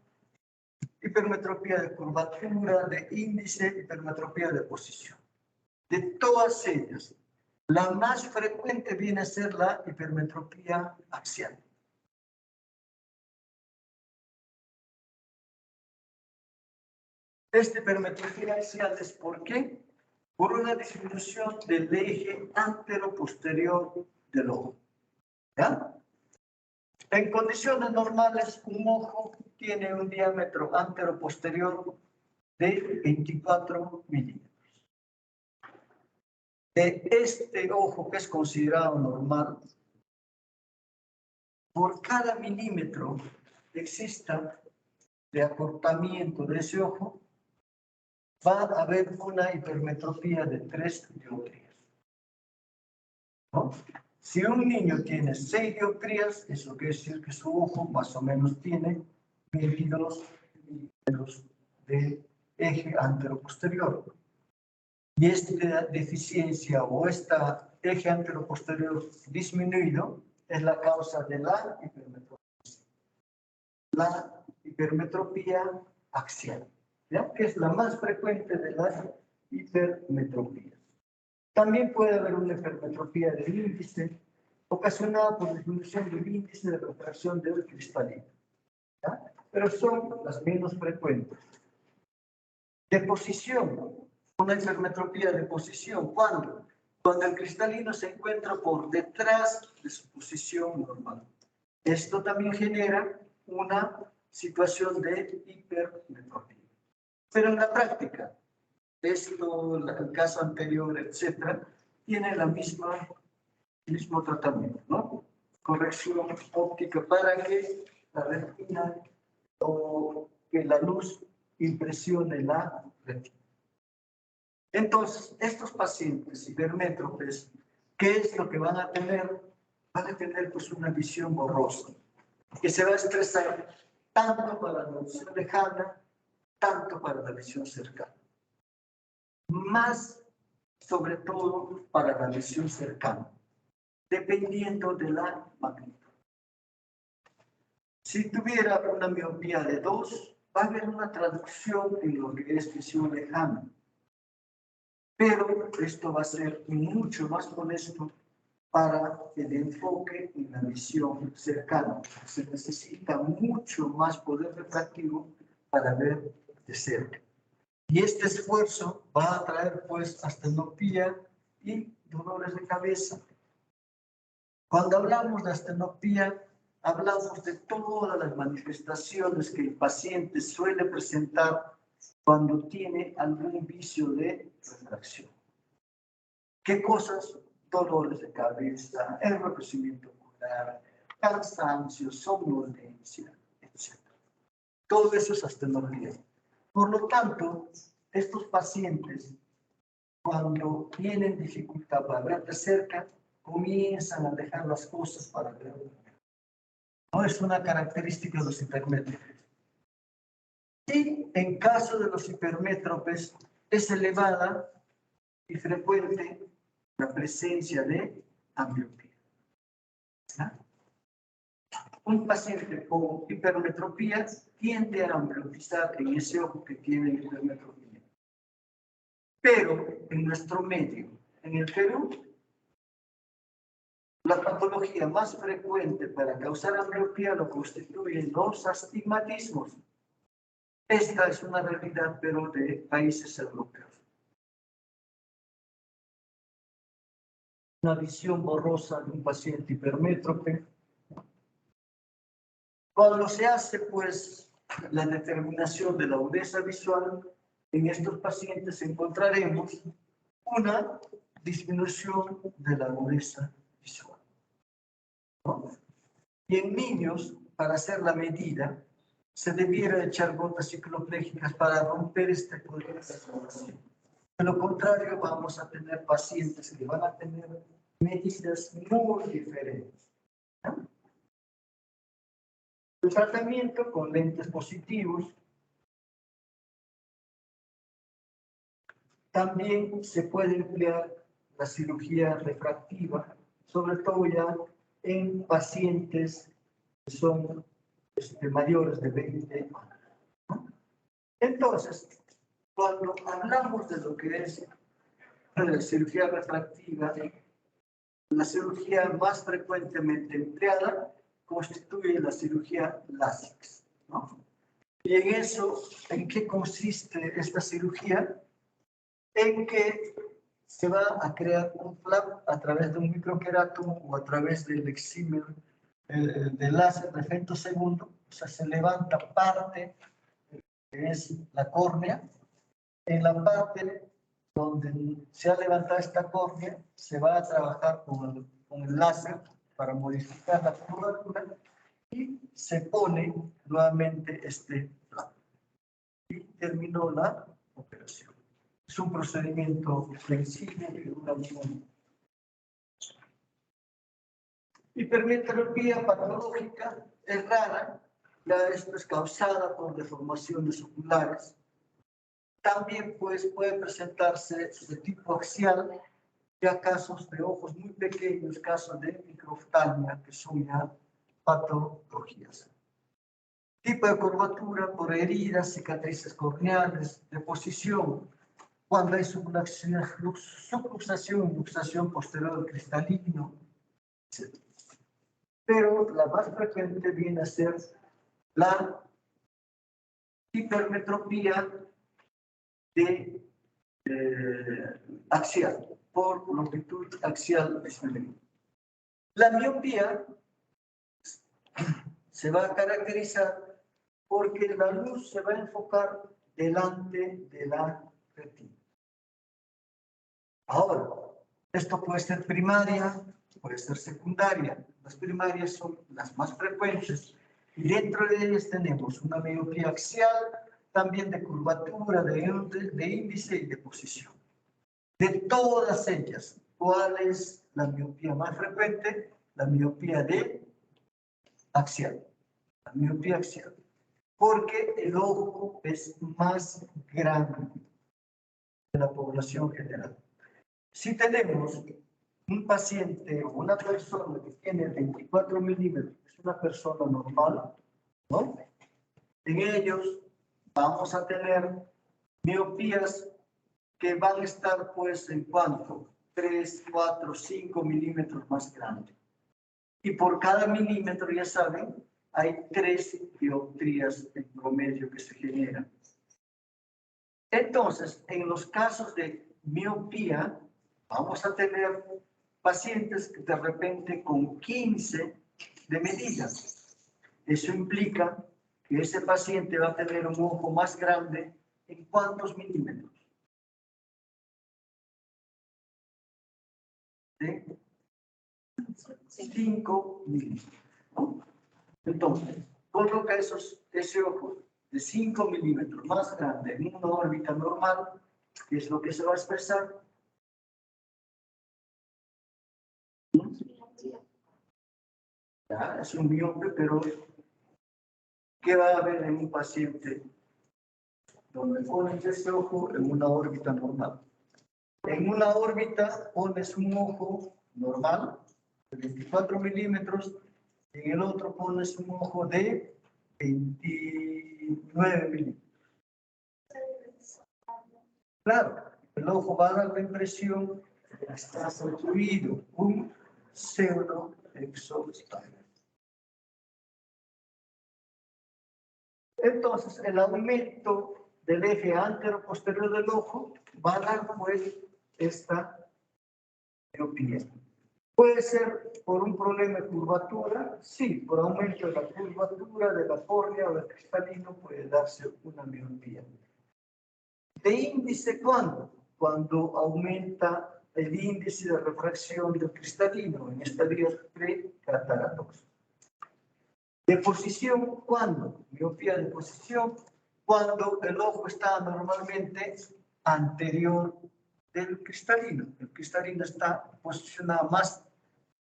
hipermetropía de curvatura, de índice, hipermetropía de posición. De todas ellas, la más frecuente viene a ser la hipermetropía axial. Esta hipermetropía axial es ¿por qué? Por una disminución del eje antero-posterior del ojo. ¿Ya? En condiciones normales, un ojo tiene un diámetro antero-posterior de 24 milímetros. De este ojo que es considerado normal, por cada milímetro exista de acortamiento de ese ojo, va a haber una hipermetropía de 3 dioptrías. ¿No? Si un niño tiene 6 dioptrías, eso quiere decir que su ojo más o menos tiene 22 milímetros de eje antero-posterior. Y esta deficiencia o esta eje antero-posterior disminuido es la causa de la hipermetropía. La hipermetropía axial, ¿ya? Que es la más frecuente de las hipermetropías. También puede haber una hipermetropía del índice ocasionada por disminución del índice de refracción del cristalino, ¿ya? Pero son las menos frecuentes. De posición, una hipermetropía de posición. ¿Cuándo? Cuando el cristalino se encuentra por detrás de su posición normal. Esto también genera una situación de hipermetropía. Pero en la práctica, esto, el caso anterior, etcétera, tiene el mismo tratamiento, ¿no? Corrección óptica para que la retina o que la luz impresione la retina. Entonces, estos pacientes hipermétropes, ¿qué es lo que van a tener? Van a tener pues una visión borrosa, que se va a expresar tanto para la visión lejana, tanto para la visión cercana. Más, sobre todo, para la visión cercana, dependiendo de la magnitud. Si tuviera una miopía de 2, va a haber una traducción en lo que es visión lejana. Pero esto va a ser mucho más molesto para el enfoque en la visión cercana. Se necesita mucho más poder refractivo para ver de cerca. Y este esfuerzo va a traer pues astenopía y dolores de cabeza. Cuando hablamos de astenopía, hablamos de todas las manifestaciones que el paciente suele presentar cuando tiene algún vicio de refracción. ¿Qué cosas? Dolores de cabeza, enrojecimiento ocular, cansancio, somnolencia, etc. Todo eso es astenopía. Por lo tanto, estos pacientes, cuando tienen dificultad para ver de cerca, comienzan a dejar las cosas para ver. No es una característica de los hipermétropes. Y en caso de los hipermétropes, es elevada y frecuente la presencia de ambliopía. ¿Ya? un paciente con hipermetropía tiende a ambliopizar en ese ojo que tiene hipermetropía. Pero en nuestro medio, en el Perú, la patología más frecuente para causar ambliopía lo constituyen los astigmatismos. Esta es una realidad, pero de países europeos. Una visión borrosa de un paciente hipermétrope. Cuando se hace, pues, la determinación de la agudeza visual, en estos pacientes encontraremos una disminución de la agudeza visual, ¿no? Y en niños, para hacer la medida, se debiera echar gotas cicloplégicas para romper este poder de formación. De lo contrario, vamos a tener pacientes que van a tener medidas muy diferentes, ¿no? El tratamiento con lentes positivos también se puede emplear la cirugía refractiva, sobre todo ya en pacientes que son mayores de 20 años, ¿no? Entonces, cuando hablamos de lo que es la cirugía refractiva, la cirugía más frecuentemente empleada constituye la cirugía LASIK, ¿no? Y en eso, ¿en qué consiste esta cirugía? En que se va a crear un flap a través de un microquerato o a través del excimer del láser de femtosegundo. O sea, se levanta parte que es la córnea. En la parte donde se ha levantado esta córnea, se va a trabajar con el láser para modificar la curvatura y se pone nuevamente este flap. Y terminó la operación. Es un procedimiento flexible que dura un momento. Hipermetropía patológica es rara, ya esto es causada por deformaciones oculares. También pues, puede presentarse de tipo axial, ya casos de ojos muy pequeños, casos de microftalmia, que son ya patologías. Tipo de curvatura por heridas, cicatrices corneales, deposición, cuando hay subluxación y luxación posterior cristalino, etc. Pero la más frecuente viene a ser la hipermetropía de axial, por longitud axial disminuida. La miopía se va a caracterizar porque la luz se va a enfocar delante de la retina. Ahora, esto puede ser primaria, puede ser secundaria. Las primarias son las más frecuentes y dentro de ellas tenemos una miopía axial, también de curvatura, de índice y de posición. De todas ellas, ¿cuál es la miopía más frecuente? La miopía de axial. La miopía axial. Porque el ojo es más grande de la población general. Si tenemos un paciente o una persona que tiene 24 milímetros, es una persona normal, ¿no? En ellos vamos a tener miopías que van a estar, pues, en cuanto 3, 4, 5 milímetros más grande. Y por cada milímetro, ya saben, hay 3 dioptrías en promedio que se generan. Entonces, en los casos de miopía, vamos a tener pacientes de repente con 15 de medidas. Eso implica que ese paciente va a tener un ojo más grande en ¿cuántos milímetros? De 5 milímetros, ¿no? Entonces, coloca ese ojo de 5 milímetros más grande en una órbita normal, que es lo que se va a expresar. Ya, es un miope, pero ¿qué va a haber en un paciente donde pones ese ojo en una órbita normal? En una órbita pones un ojo normal de 24 milímetros En el otro pones un ojo de 29 milímetros. Claro, el ojo va a dar la impresión de que está construido un pseudoexoestático. Entonces, el aumento del eje antero-posterior del ojo va a dar, pues, esta miopía. Puede ser por un problema de curvatura, sí, por aumento de la curvatura de la córnea o del cristalino puede darse una miopía. ¿De índice cuándo? Cuando aumenta el índice de refracción del cristalino en estadios precataratosos. ¿De posición cuándo? Miopía de posición cuando el ojo está normalmente anterior del cristalino. El cristalino está posicionado más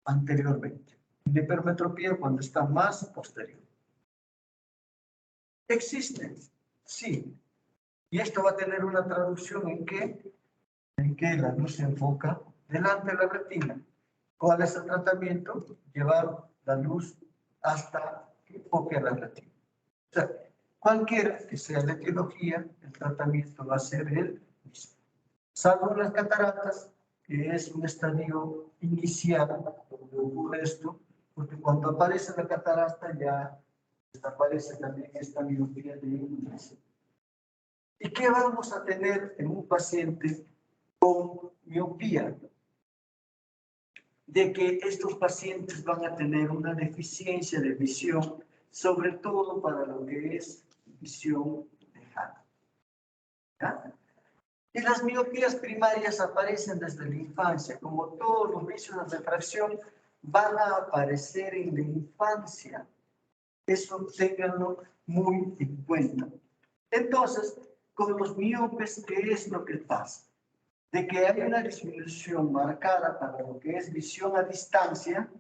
anteriormente. De hipermetropía cuando está más posterior. ¿Existe? Sí. Y esto va a tener una traducción en que la luz se enfoca delante de la retina. ¿Cuál es el tratamiento? Llevar la luz hasta que enfoque a la retina. O sea, cualquiera que sea la etiología, el tratamiento va a ser el mismo. Salvo las cataratas, que es un estadio inicial donde ocurre esto, porque cuando aparece la catarata ya desaparece también esta miopía de índice. ¿Y qué vamos a tener en un paciente con miopía? De que estos pacientes van a tener una deficiencia de visión, sobre todo para lo que es visión lejana. ¿Ya? Y las miopías primarias aparecen desde la infancia, como todos los vicios de refracción van a aparecer en la infancia. Eso ténganlo muy en cuenta. Entonces, con los miopes, ¿qué es lo que pasa? De que hay una disminución marcada para lo que es visión a distancia,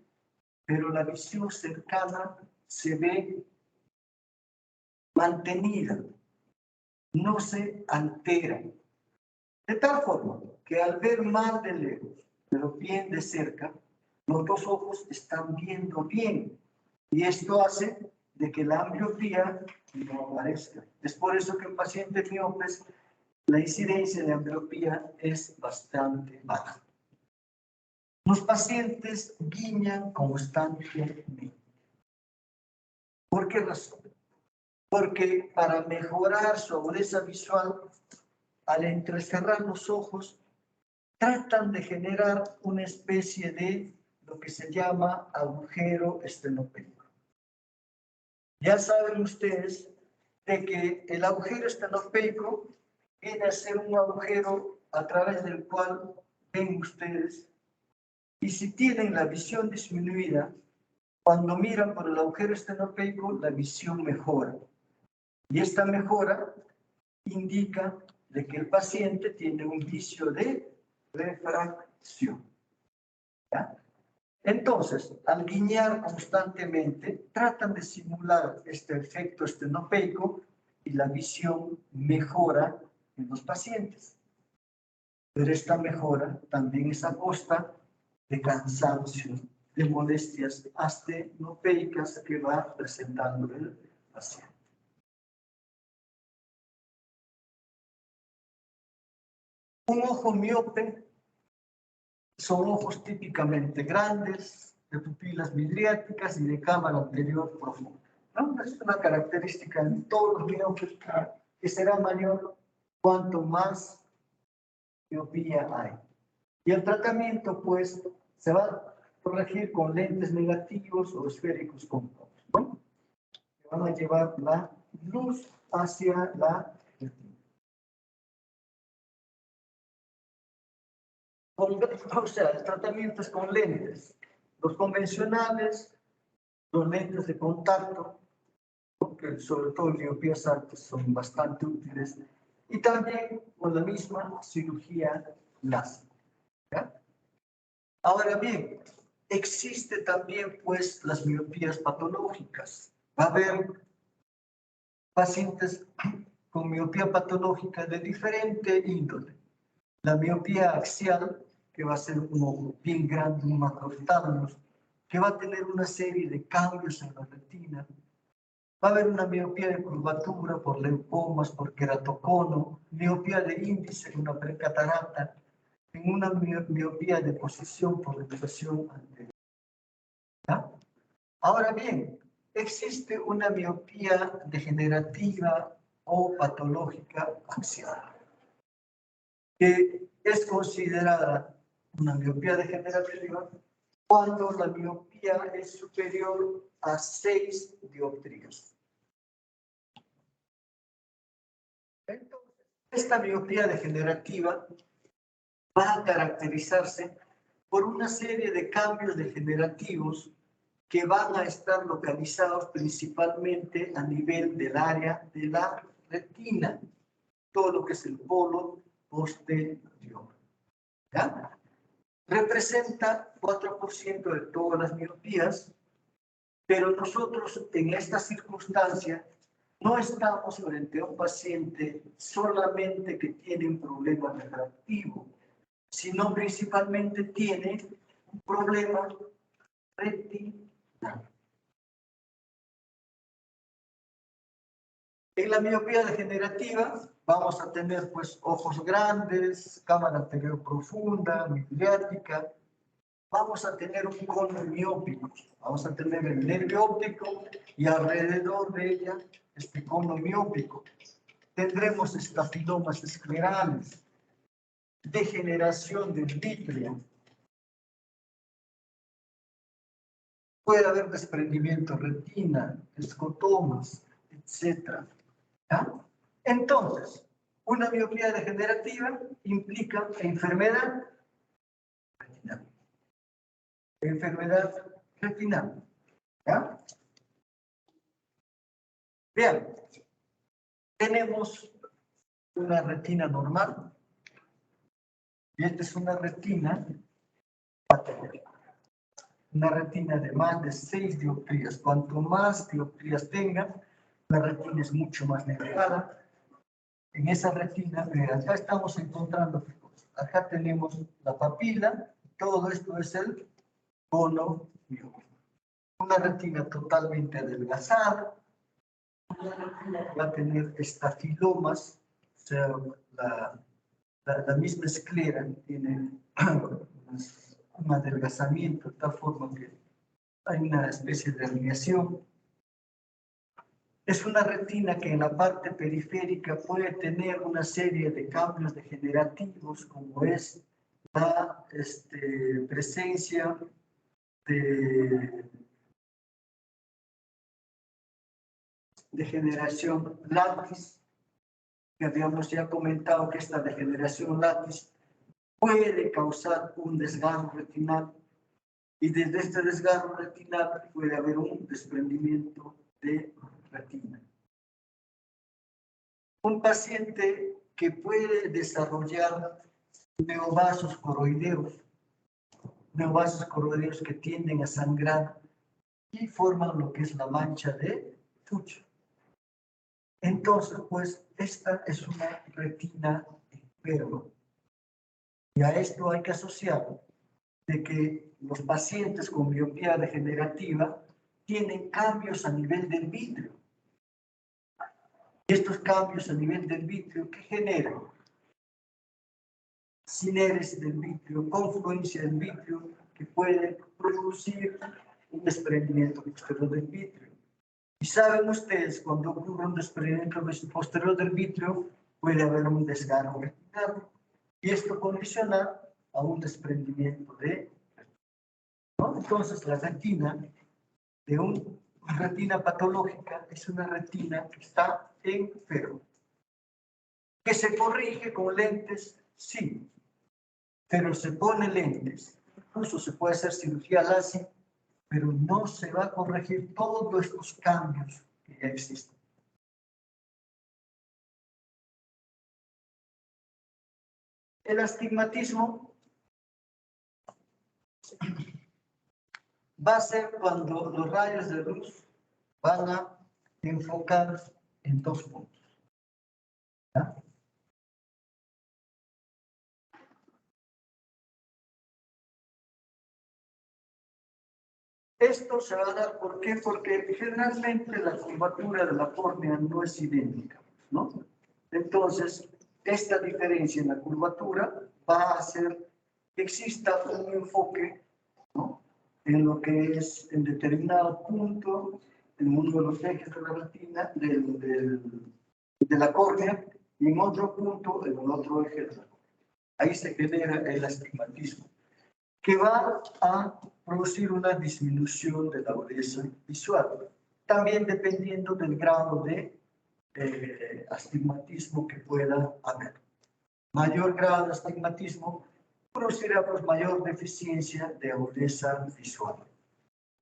pero la visión cercana se ve mantenida, no se altera. De tal forma que al ver mal de lejos, pero bien de cerca, los dos ojos están viendo bien. Y esto hace de que la ambliopía no aparezca. Es por eso que en pacientes miopes la incidencia de ambliopía es bastante baja. Los pacientes guiñan constantemente. ¿Por qué razón? Porque para mejorar su agudeza visual, al entrecerrar los ojos, tratan de generar una especie de lo que se llama agujero estenopeico. Ya saben ustedes de que el agujero estenopeico viene a ser un agujero a través del cual ven ustedes, y si tienen la visión disminuida, cuando miran por el agujero estenopeico, la visión mejora. Y esta mejora indica de que el paciente tiene un vicio de refracción. ¿Ya? Entonces, al guiñar constantemente, tratan de simular este efecto estenopeico y la visión mejora en los pacientes. Pero esta mejora también es a costa de cansancio, de molestias astenopeicas que va presentando el paciente. Un ojo miope son ojos típicamente grandes, de pupilas midriáticas y de cámara anterior profunda. ¿No? Es una característica de todos los miopes que será mayor cuanto más miopía hay. Y el tratamiento, pues, se va a corregir con lentes negativos o esféricos cóncavos, ¿no? Que van a llevar la luz hacia la retina. O sea, el tratamiento es con lentes. Los convencionales, los lentes de contacto, que sobre todo en miopías altas son bastante útiles, y también con la misma cirugía láser. ¿Ya? Ahora bien, existe también pues las miopías patológicas. Va a haber pacientes con miopía patológica de diferente índole. La miopía axial, que va a ser un ojo bien grande, un macrooftalmos, que va a tener una serie de cambios en la retina. Va a haber una miopía de curvatura por leucomas, por queratocono, miopía de índice, una precatarata, en una miopía de posición por elevación anterior. ¿Ya? Ahora bien, existe una miopía degenerativa o patológica axial, que es considerada una miopía degenerativa cuando la miopía es superior a 6 dioptrías. Entonces, esta miopía degenerativa va a caracterizarse por una serie de cambios degenerativos que van a estar localizados principalmente a nivel del área de la retina, todo lo que es el polo posterior. ¿Ya? Representa 4% de todas las miopías, pero nosotros en esta circunstancia no estamos frente a un paciente solamente que tiene un problema refractivo, sino principalmente tiene un problema retinal. En la miopía degenerativa vamos a tener pues ojos grandes, cámara anterior profunda, midriática. Vamos a tener un cono miópico, vamos a tener el nervio óptico y alrededor de ella este cono miópico. Tendremos estafilomas esclerales, degeneración del vítreo. Puede haber desprendimiento de retina, escotomas, etc. ¿Ya? Entonces, una miopía degenerativa implica enfermedad retinal. Enfermedad retinal. ¿Ya? Bien, tenemos una retina normal y esta es una retina patológica. Una retina de más de 6 dioptrías. Cuanto más dioptrías tenga, la retina es mucho más nervada. En esa retina, acá estamos encontrando, acá tenemos la papila, todo esto es el cono miópico. Una retina totalmente adelgazada, va a tener estafilomas, o sea, la misma esclera tiene un adelgazamiento de tal forma que hay una especie de alineación. Es una retina que en la parte periférica puede tener una serie de cambios degenerativos, como es la presencia de degeneración látiz, que habíamos ya comentado que esta degeneración látiz puede causar un desgarro retinal y desde este desgarro retinal puede haber un desprendimiento de retina. Un paciente que puede desarrollar neovasos coroideos que tienden a sangrar y forman lo que es la mancha de Fuchs. Entonces, pues, esta es una retina enferma. Y a esto hay que asociar de que los pacientes con miopía degenerativa tienen cambios a nivel del vítreo. Y estos cambios a nivel del vítreo, ¿qué generan? Sinéresis del vítreo, confluencia del vítreo, que puede producir un desprendimiento posterior del vítreo. Y saben ustedes, cuando ocurre un desprendimiento posterior del vítreo, puede haber un desgarro retinal. Y esto condiciona a un desprendimiento de, ¿no? Entonces, la retina de una retina patológica es una retina que está enferma. ¿Que se corrige con lentes? Sí, pero se pone lentes. Incluso se puede hacer cirugía láser, pero no se va a corregir todos estos cambios que ya existen. El astigmatismo va a ser cuando los rayos de luz van a enfocar en dos puntos. ¿Ya? Esto se va a dar, ¿por qué? Porque generalmente la curvatura de la córnea no es idéntica, ¿no? Entonces, esta diferencia en la curvatura va a hacer que exista un enfoque, ¿no?, en lo que es en determinado punto, en uno de los ejes de la retina, de la córnea, y en otro punto, en el otro eje de la córnea. Ahí se genera el astigmatismo, que va a producir una disminución de la agudeza visual, también dependiendo del grado de astigmatismo que pueda haber. Mayor grado de astigmatismo producirá pues mayor deficiencia de agudeza visual.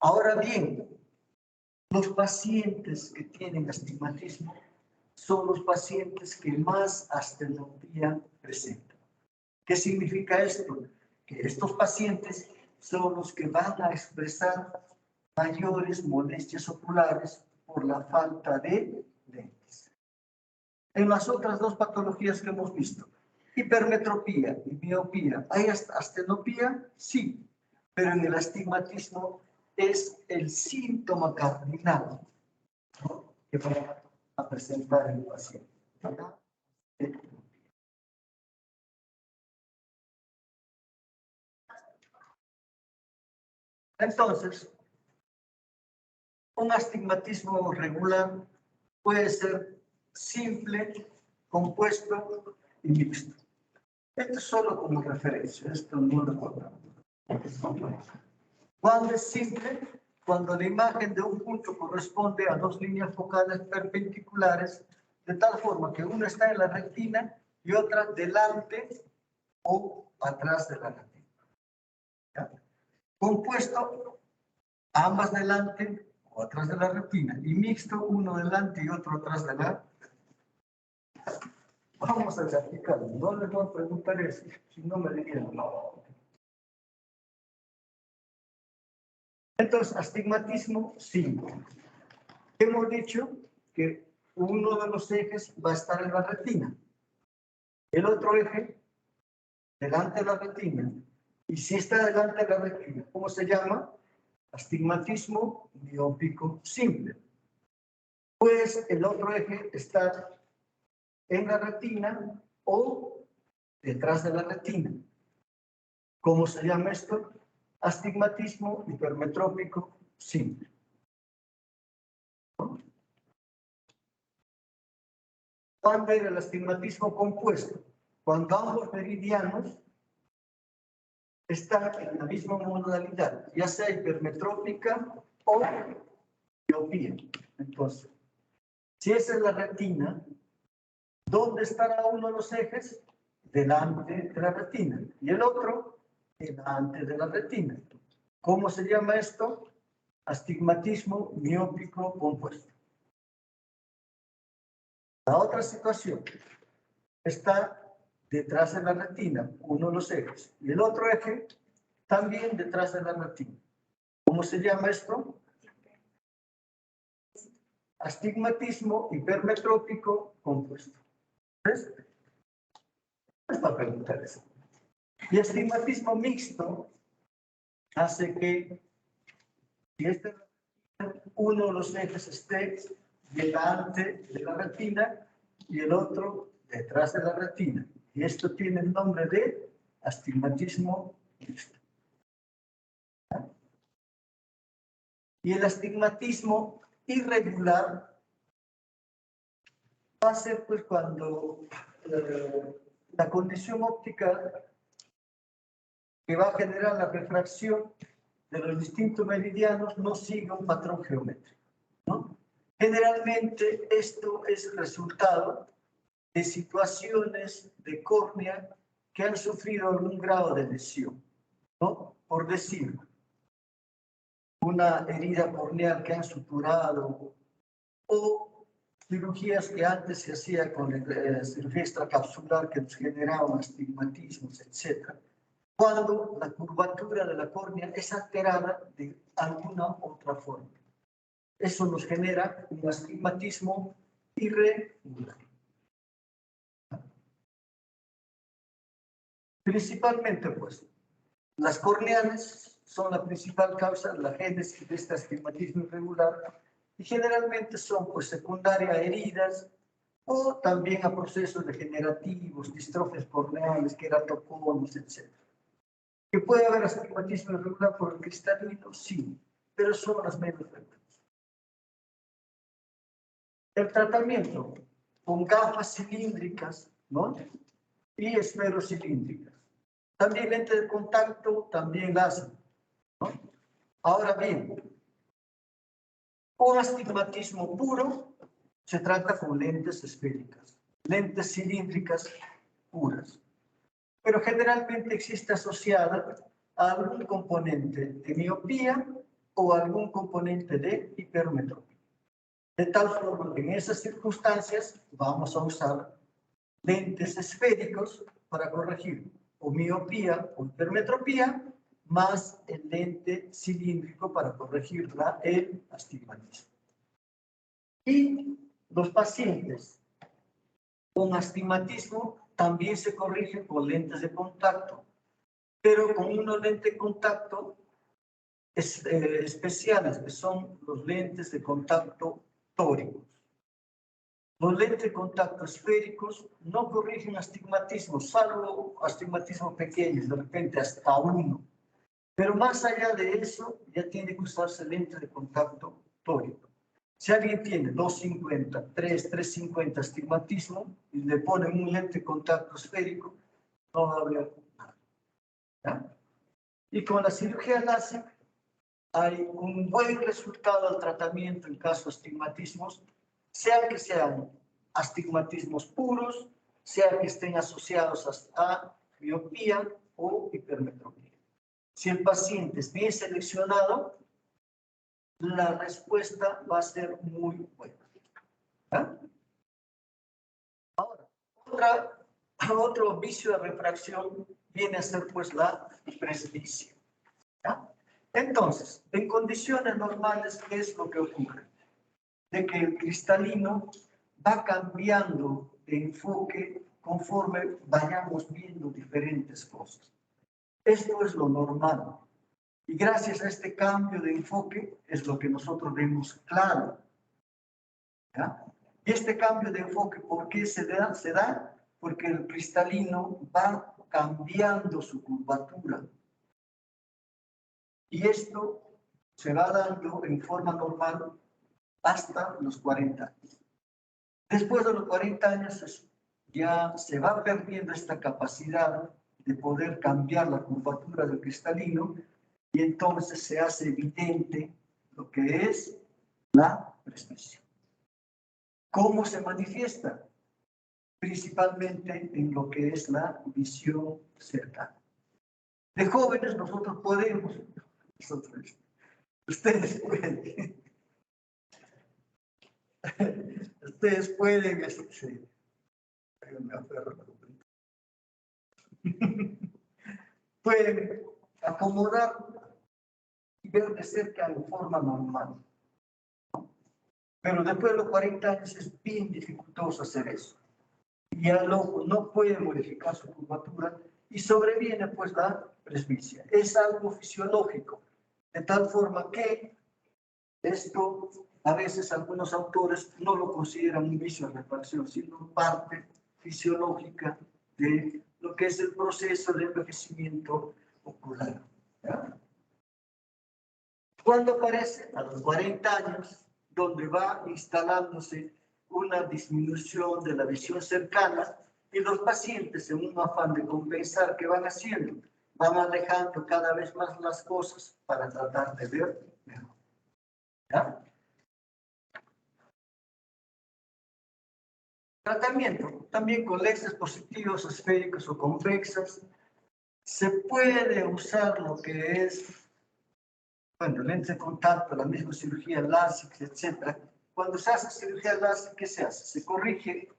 Ahora bien, los pacientes que tienen astigmatismo son los pacientes que más astenopía presentan. ¿Qué significa esto? Que estos pacientes son los que van a expresar mayores molestias oculares por la falta de lentes. En las otras dos patologías que hemos visto, hipermetropía y miopía, ¿hay astenopía? Sí, pero en el astigmatismo es el síntoma cardinal, ¿no?, que va a presentar el paciente. Entonces, un astigmatismo regular puede ser simple, compuesto y mixto. Esto es solo como referencia, esto no lo contamos. Cuando es simple, cuando la imagen de un punto corresponde a dos líneas focales perpendiculares, de tal forma que una está en la retina y otra delante o atrás de la retina. ¿Ya? Compuesto, ambas delante o atrás de la retina, y mixto, uno delante y otro atrás de la. Vamos a explicarlo, no les voy a preguntar eso, si no me dirían no. Entonces, astigmatismo simple. Hemos dicho que uno de los ejes va a estar en la retina, el otro eje delante de la retina, y si está delante de la retina, ¿cómo se llama? Astigmatismo miópico simple. Pues el otro eje está en la retina o detrás de la retina. ¿Cómo se llama esto? Astigmatismo hipermetrópico simple. ¿Cuándo era el astigmatismo compuesto? Cuando ambos meridianos están en la misma modalidad, ya sea hipermetrópica o miopía. Entonces, si esa es la retina, ¿dónde estará uno de los ejes? Delante de la retina. Y el otro, delante de la retina. ¿Cómo se llama esto? Astigmatismo miópico compuesto. La otra situación está detrás de la retina, uno de los ejes, y el otro eje también detrás de la retina. ¿Cómo se llama esto? Astigmatismo hipermetrópico compuesto. ¿Ves? Es para preguntar eso. Y astigmatismo mixto hace que si uno de los ejes esté delante de la retina y el otro detrás de la retina. Y esto tiene el nombre de astigmatismo mixto. Y el astigmatismo irregular va a ser pues cuando la condición óptica que va a generar la refracción de los distintos meridianos no siga un patrón geométrico, ¿no? Generalmente esto es resultado de situaciones de córnea que han sufrido algún grado de lesión, ¿no? Por decir, una herida corneal que han suturado o cirugías que antes se hacía con cirugía extracapsular que nos generaban astigmatismos, etc. Cuando la curvatura de la córnea es alterada de alguna otra forma. Eso nos genera un astigmatismo irregular. Principalmente, pues, las corneales son la principal causa de la génesis de este astigmatismo irregular y generalmente son pues secundaria a heridas o también a procesos degenerativos, distrofias corneales, queratoconos, etc. ¿Que puede haber astigmatismo irregular por el cristalino? Sí, pero son las menos frecuentes. El tratamiento con gafas cilíndricas, ¿no? Y esferocilíndricas. También lente de contacto, también láser, ¿no? Ahora bien, un astigmatismo puro se trata con lentes esféricas, lentes cilíndricas puras, pero generalmente existe asociada a algún componente de miopía o algún componente de hipermetropía. De tal forma que en esas circunstancias vamos a usar lentes esféricos para corregir o miopía o hipermetropía, más el lente cilíndrico para corregir el astigmatismo. Y los pacientes con astigmatismo también se corrigen con lentes de contacto, pero con unos lentes de contacto especiales, que son los lentes de contacto tóricos. Los lentes de contacto esféricos no corrigen astigmatismo, salvo astigmatismo pequeños, de repente hasta 1. Pero más allá de eso, ya tiene que usarse lente de contacto tórico. Si alguien tiene 250, 350 astigmatismo y le ponen un lente de contacto esférico, no va a haber nada. ¿Ya? Y con la cirugía láser hay un buen resultado al tratamiento en caso de astigmatismos, sea que sean astigmatismos puros, sea que estén asociados a miopía o hipermetropía. Si el paciente es bien seleccionado, la respuesta va a ser muy buena. ¿Ya? Ahora, otro vicio de refracción viene a ser pues la presbicia. ¿Ya? Entonces, en condiciones normales, ¿qué es lo que ocurre? De que el cristalino va cambiando de enfoque conforme vayamos viendo diferentes cosas. Esto es lo normal. Y gracias a este cambio de enfoque es lo que nosotros vemos claro. ¿Ya? Y este cambio de enfoque, ¿por qué se da? Se da porque el cristalino va cambiando su curvatura. Y esto se va dando en forma normal hasta los 40 años. Después de los 40 años ya se va perdiendo esta capacidad de poder cambiar la curvatura del cristalino y entonces se hace evidente lo que es la presbicia. ¿Cómo se manifiesta? Principalmente en lo que es la visión cercana. De jóvenes nosotros podemos, ustedes pueden, ustedes pueden, pueden acomodar y ver de cerca en forma normal. Pero después de los 40 años es bien dificultoso hacer eso. Y el ojo no puede modificar su curvatura y sobreviene pues la presbicia. Es algo fisiológico, de tal forma que esto a veces algunos autores no lo consideran un vicio de refracción, sino parte fisiológica de lo que es el proceso de envejecimiento ocular. ¿Ya? ¿Cuándo aparece? A los 40 años, donde va instalándose una disminución de la visión cercana y los pacientes, en un afán de compensar, ¿qué van haciendo? Van alejando cada vez más las cosas para tratar de ver mejor. ¿Ya? Tratamiento, también con lentes positivos, esféricos o convexas. Se puede usar lo que es, bueno, lentes de contacto, la misma cirugía LASIK, etc. Cuando se hace cirugía LASIK, ¿qué se hace? Se corrige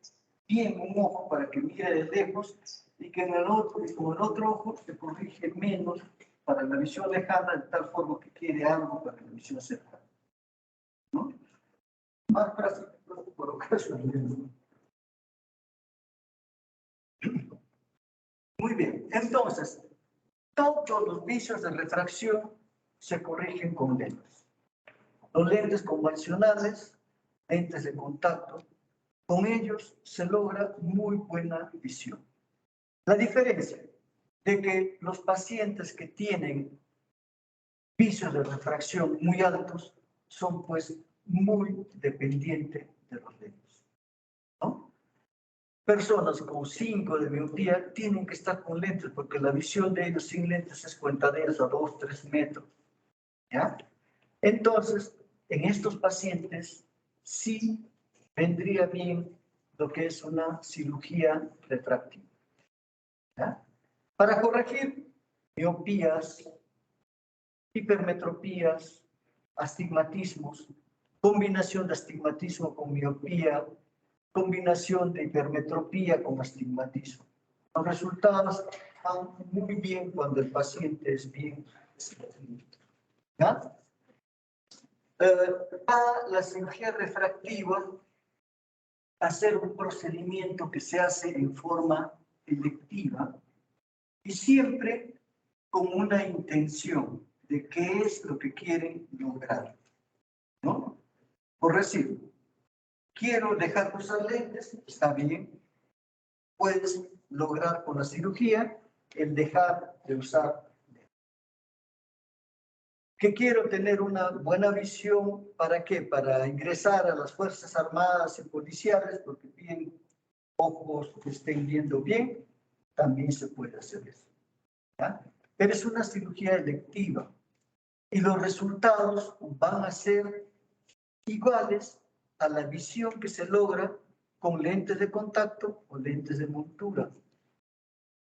bien un ojo para que mire de lejos y que en el otro, y con el otro ojo se corrige menos para la visión lejana, de tal forma que quede algo para la visión cercana. ¿No? Más fácil, por ocasión. Muy bien, entonces, Todos los vicios de refracción se corrigen con lentes. Los lentes convencionales, lentes de contacto, con ellos se logra muy buena visión. La diferencia de que los pacientes que tienen vicios de refracción muy altos son pues muy dependientes de los lentes, ¿no? Personas con 5 de miopía tienen que estar con lentes porque la visión de ellos sin lentes es cuentaderas a 2, 3 metros, ¿ya? Entonces, en estos pacientes sí vendría bien lo que es una cirugía refractiva, ¿ya? Para corregir miopías, hipermetropías, astigmatismos, combinación de astigmatismo con miopía, combinación de hipermetropía con astigmatismo. Los resultados van muy bien cuando el paciente es bien. ¿Ya? La cirugía refractiva, hacer un procedimiento que se hace en forma electiva y siempre con una intención de qué es lo que quieren lograr, ¿no? Por decir, quiero dejar de usar lentes, está bien, puedes lograr con la cirugía el dejar de usar lentes. Que quiero tener una buena visión, ¿para qué? Para ingresar a las Fuerzas Armadas y Policiales, porque tienen ojos que estén viendo bien, también se puede hacer eso, ¿ya? Pero es una cirugía electiva y los resultados van a ser iguales a la visión que se logra con lentes de contacto o lentes de montura.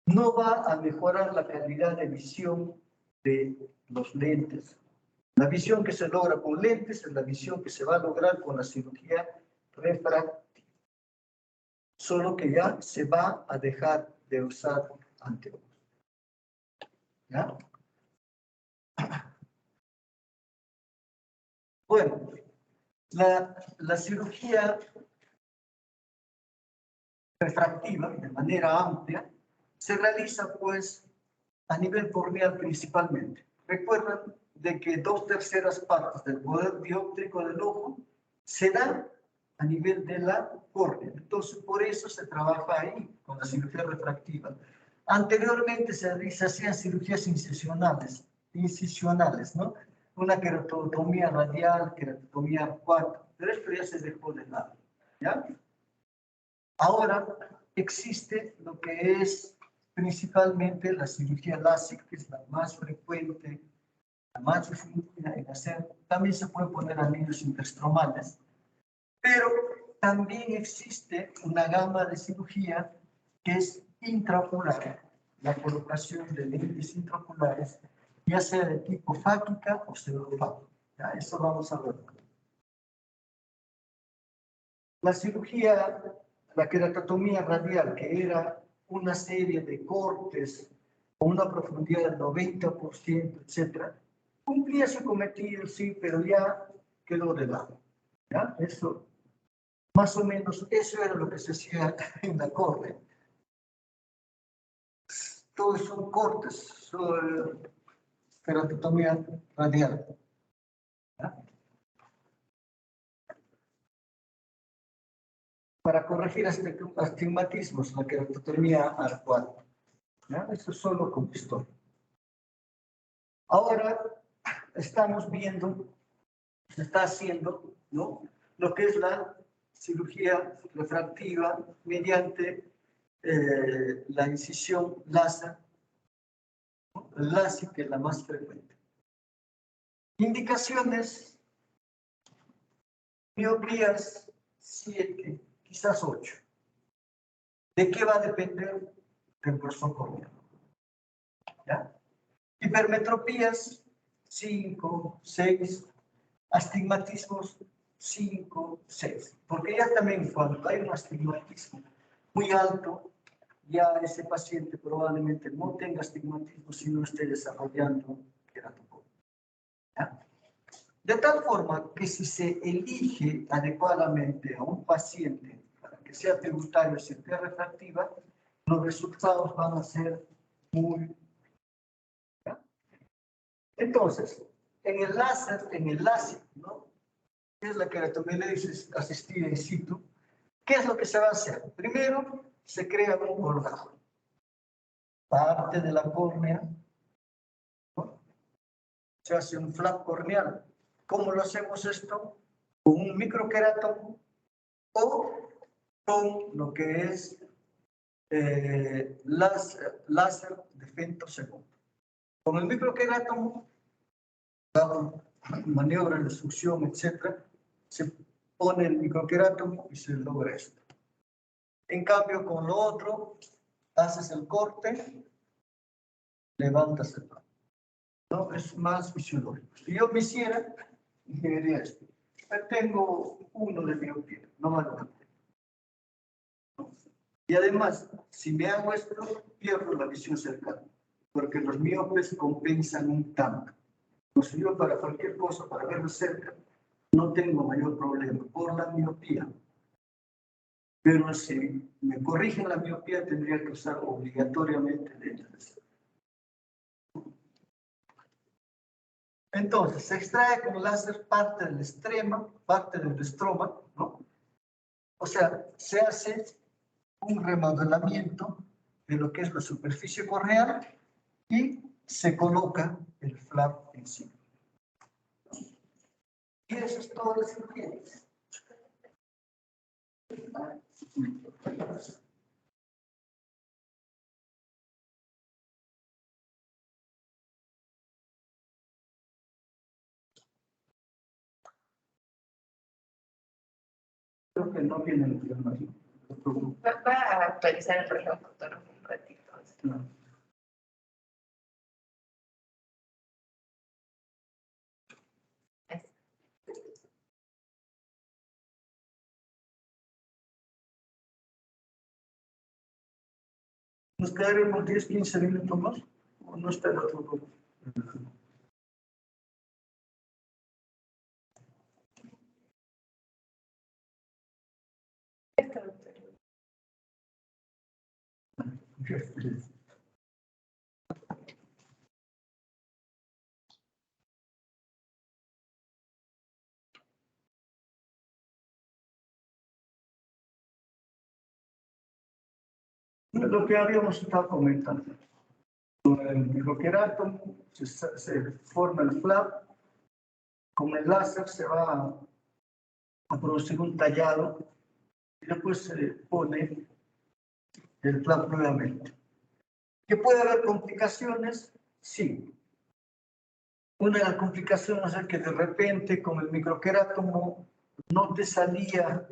No va a mejorar la calidad de visión de los lentes. La visión que se logra con lentes es la visión que se va a lograr con la cirugía refractiva. Solo que ya se va a dejar de usar anteojos. ¿Ya? Bueno, la cirugía refractiva, de manera amplia, se realiza pues a nivel corneal principalmente. Recuerden de que 2/3 partes del poder dióptrico del ojo se dan a nivel de la córnea. Entonces, por eso se trabaja ahí con la cirugía refractiva. Anteriormente se hacían cirugías incisionales, ¿no? Una queratotomía radial, queratotomía 4, pero esto ya se dejó de lado, ¿ya? Ahora existe lo que es principalmente la cirugía LASIK, que es la más frecuente, la más difundida en hacer. También se puede poner anillos interstromales, pero también existe una gama de cirugía que es intraocular, la colocación de lentes intraoculares, ya sea de tipo fáquica o pseudofáquica. Eso vamos a ver. La cirugía, la queratotomía radial, que era una serie de cortes con una profundidad del 90%, etc., cumplía su cometido, sí, pero ya quedó de lado. ¿Ya? Eso, más o menos, eso era lo que se hacía en la córnea. Todos son cortes, son queratotomía radial. ¿Ya? Para corregir astigmatismos, la queratotomía arcual. ¿Ya? Eso es solo con pistola. Ahora estamos viendo, se está haciendo, ¿no?, lo que es la cirugía refractiva mediante la incisión láser, ¿no? El láser, que es la más frecuente. Indicaciones: miopías 7, quizás 8. ¿De qué va a depender? Del grosor corneal. ¿Ya? Hipermetropías 5, 6, astigmatismos 5, 6. Porque ya también cuando hay un astigmatismo muy alto, ya ese paciente probablemente no tenga astigmatismo si no esté desarrollando queratotomía. ¿Ya? De tal forma que si se elige adecuadamente a un paciente para que sea tributario de cirugía refractiva, los resultados van a ser muy Entonces, en el láser, ¿no? Que es la queratomelesis asistida in situ, ¿qué es lo que se va a hacer? Primero, se crea un colgado. Parte de la córnea, ¿no? Se hace un flap corneal. ¿Cómo lo hacemos esto? Con un microquerátomo o con lo que es láser de femtosegundo. Con el microquerátomo, maniobra de succión, etcétera, se pone el microquerátomo y se logra esto. En cambio, con lo otro, haces el corte, levantas el mano. ¿No? Es más fisiológico. Si yo me hiciera, me diría esto. Tengo uno de miopía, no me lo mantengo. Y además, si me hago esto, pierdo la visión cercana, porque los miopes compensan un tanto. Entonces yo para cualquier cosa, para verlo cerca, no tengo mayor problema por la miopía. Pero si me corrigen la miopía, tendría que usar obligatoriamente lentes de cerca. Entonces, se extrae con láser parte del estrema, parte del estroma, ¿no? O sea, se hace un remodelamiento de lo que es la superficie corneal y se coloca el flap encima. Y eso es todo lo que tienes. Creo que no viene el problema. Va a actualizar el programa fotógrafo un ratito. No. ¿Nos quedaremos 10, 15 minutos más? ¿O no está el otro grupo? Lo que habíamos estado comentando. Con el microquerátomo se forma el flap. Con el láser se va a producir un tallado y después se pone el flap nuevamente. ¿Que puede haber complicaciones? Sí. Una de las complicaciones es que de repente con el microquerátomo no te salía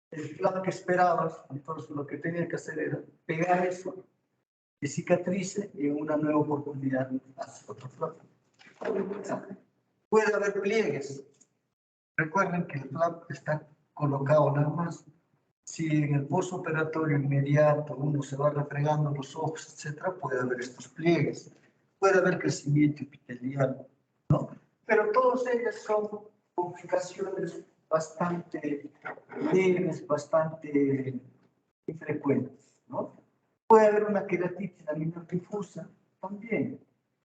el flap que esperabas, entonces lo que tenía que hacer era pegar eso, que cicatrice y en una nueva oportunidad hacer otro flap. Puede haber pliegues. Recuerden que el flap está colocado nada más. Si en el postoperatorio inmediato uno se va refregando los ojos, etcétera, puede haber estos pliegues. Puede haber crecimiento epitelial, ¿no? Pero todas ellas son complicaciones bastante leves, bastante infrecuentes, ¿no? Puede haber una queratitis laminar difusa también,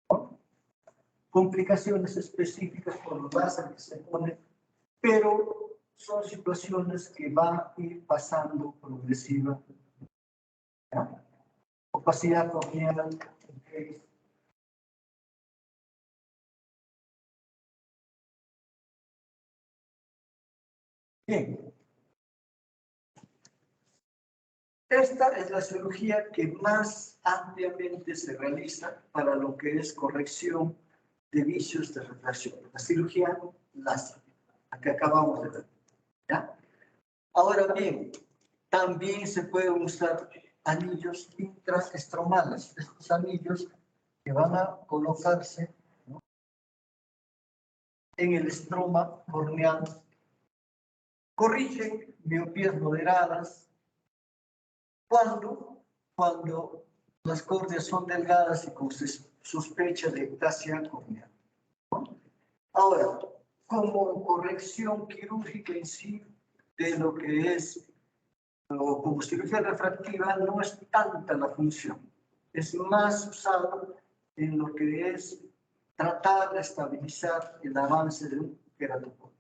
¿no? Complicaciones específicas por los láser que se ponen, pero son situaciones que van a ir pasando progresiva. ¿Ya? Opacidad corneal. Okay. Bien. Esta es la cirugía que más ampliamente se realiza para lo que es corrección de vicios de refracción. La cirugía láser, la que acabamos de ver. ¿Ya? Ahora bien, también se pueden usar anillos intraestromales. Estos anillos que van a colocarse, ¿no?, en el estroma corneal, corrigen miopías moderadas cuando las córneas son delgadas y con sospecha de ectasia corneal, ¿no? Ahora, como corrección quirúrgica en sí de lo que es, o como cirugía refractiva, no es tanta la función. Es más usado en lo que es tratar de estabilizar el avance de un queratocono.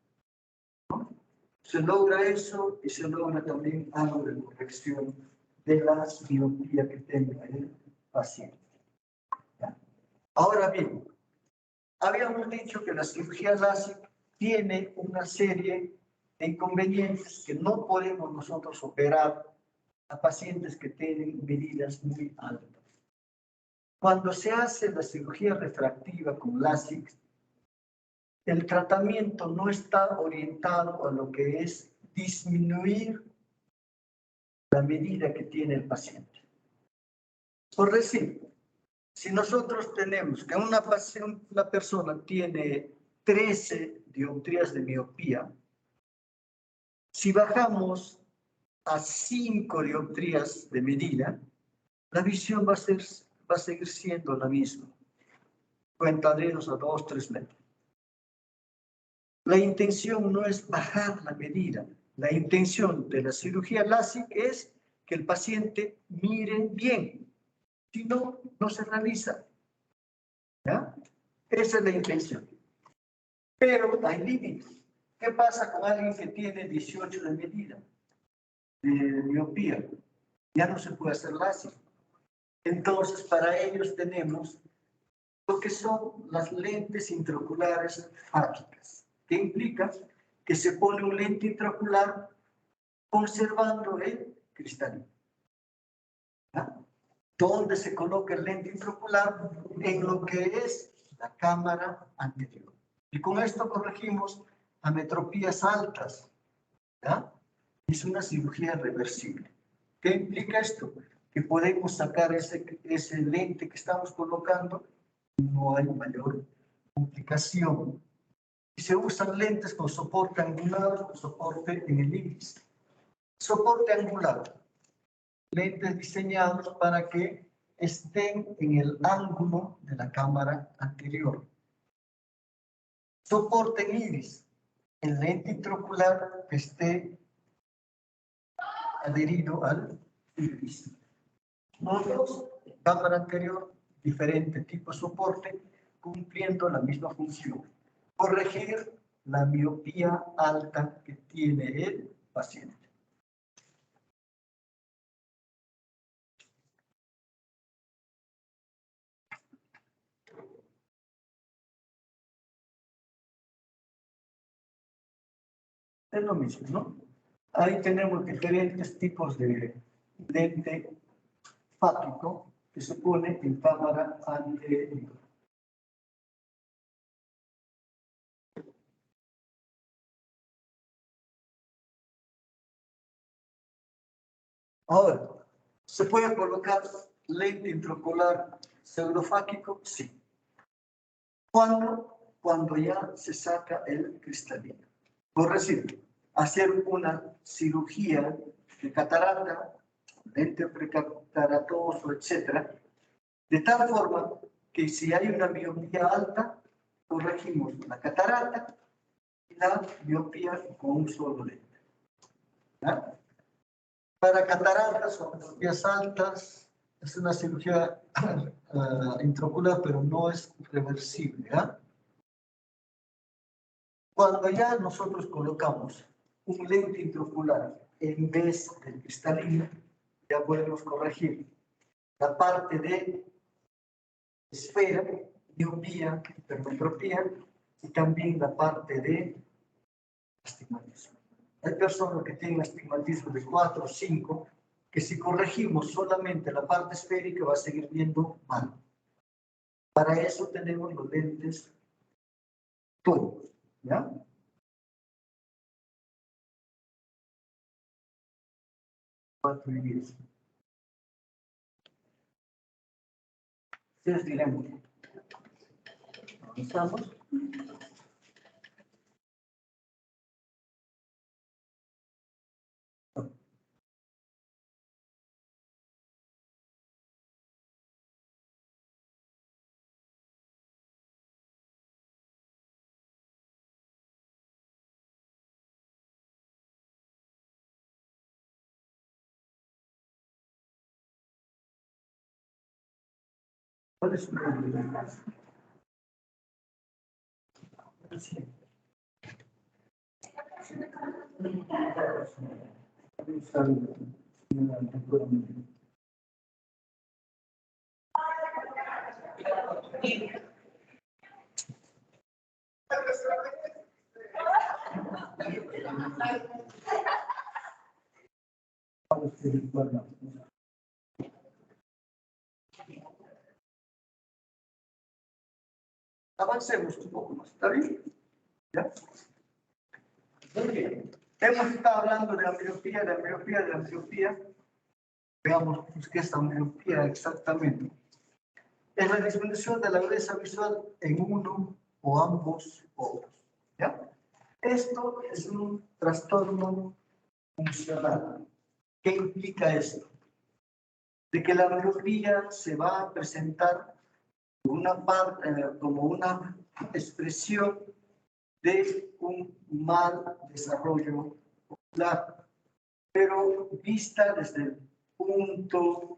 Se logra eso y se logra también algo de corrección de la miopía que tenga el paciente. ¿Ya? Ahora bien, habíamos dicho que la cirugía LASIK tiene una serie de inconvenientes que no podemos nosotros operar a pacientes que tienen medidas muy altas. Cuando se hace la cirugía refractiva con LASIK, el tratamiento no está orientado a lo que es disminuir la medida que tiene el paciente. Por decir, si nosotros tenemos que una persona tiene 13 dioptrías de miopía, si bajamos a 5 dioptrías de medida, la visión va a seguir siendo la misma. Cuentaderos a 2, 3 metros. La intención no es bajar la medida. La intención de la cirugía LASIK es que el paciente mire bien. Si no, no se realiza. ¿Ya? Esa es la intención. Pero hay límites. ¿Qué pasa con alguien que tiene 18 de medida de miopía? Ya no se puede hacer LASIK. Entonces, para ellos tenemos lo que son las lentes intraoculares fácicas, que implica que se pone un lente intraocular conservando el cristalino. ¿Ya? ¿Dónde se coloca el lente intraocular? En lo que es la cámara anterior. Y con esto corregimos ametropías altas. ¿Ya? Es una cirugía reversible. ¿Qué implica esto? Que podemos sacar ese lente que estamos colocando y no hay mayor complicación. Y se usan lentes con soporte angular, con soporte en el índice. Soporte angular. Lentes diseñados para que estén en el ángulo de la cámara anterior. Soporte en iris. El lente intraocular que esté adherido al iris. Nosotros, cámara anterior, diferente tipo de soporte, cumpliendo la misma función. Corregir la miopía alta que tiene el paciente. Es lo mismo, ¿no? Ahí tenemos diferentes tipos de lente fático que se pone en cámara anterior. Ahora, ¿se puede colocar lente intraocular pseudofáquico? Sí. ¿Cuándo? Cuando ya se saca el cristalino. Por decir, hacer una cirugía de catarata, lente precataratoso, etc. De tal forma que si hay una miopía alta, corregimos la catarata y la miopía con un solo lente. ¿Ya? Para cataratas o miopías altas, es una cirugía intraocular, pero no es reversible. ¿Ya? Cuando ya nosotros colocamos un lente intraocular en vez del cristalino, ya podemos corregir la parte de esfera, miopía, hipermetropía y también la parte de astigmatismo. Hay personas que tienen astigmatismo de 4 o 5 que si corregimos solamente la parte esférica va a seguir viendo mal. Para eso tenemos los lentes tónicos, ¿ya? Cuatro y 10. Ustedes diremos. Avanzamos. ¿Cuál es su problema? Avancemos un poco más, ¿está bien? ¿Ya? Muy bien. Hemos estado hablando de ambliopía, de ambliopía, de ambliopía. Veamos pues, qué es ambliopía exactamente. Es la disminución de la agudeza visual en uno o ambos ojos. ¿Ya? Esto es un trastorno funcional. ¿Qué implica esto? De que la ambliopía se va a presentar como una expresión de un mal desarrollo ocular, pero vista desde el punto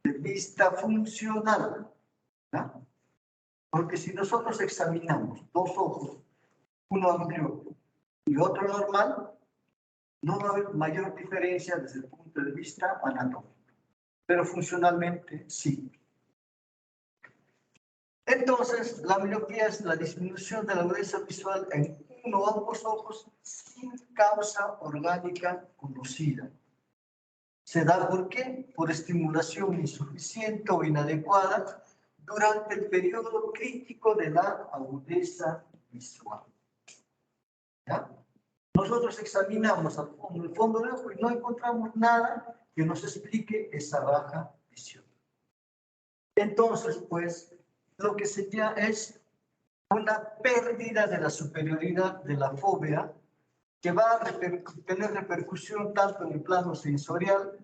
de vista funcional. ¿No? Porque si nosotros examinamos dos ojos, uno amplio y otro normal, no va a haber mayor diferencia desde el punto de vista anatómico, pero funcionalmente sí. Entonces, la miopía es la disminución de la agudeza visual en uno o ambos ojos sin causa orgánica conocida. ¿Se da por qué? Por estimulación insuficiente o inadecuada durante el periodo crítico de la agudeza visual. ¿Ya? Nosotros examinamos el fondo del ojo y no encontramos nada que nos explique esa baja visión. Entonces, pues, lo que sería es una pérdida de la superioridad de la fóvea que va a tener repercusión tanto en el plano sensorial,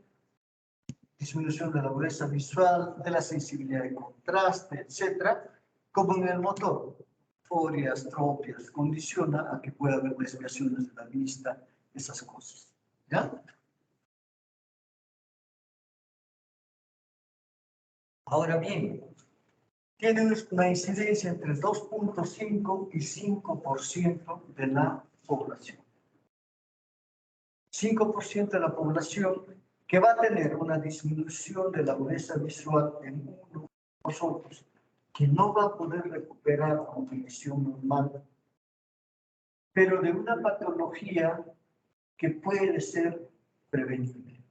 disminución de la agudeza visual, de la sensibilidad de contraste, etcétera, como en el motor. Forias, tropias, condiciona a que pueda haber desviaciones de la vista, esas cosas. ¿Ya? Ahora bien, tienen una incidencia entre 2.5 y 5% de la población. 5% de la población que va a tener una disminución de la agudeza visual en uno de los ojos, que no va a poder recuperar una visión normal, pero de una patología que puede ser prevenible.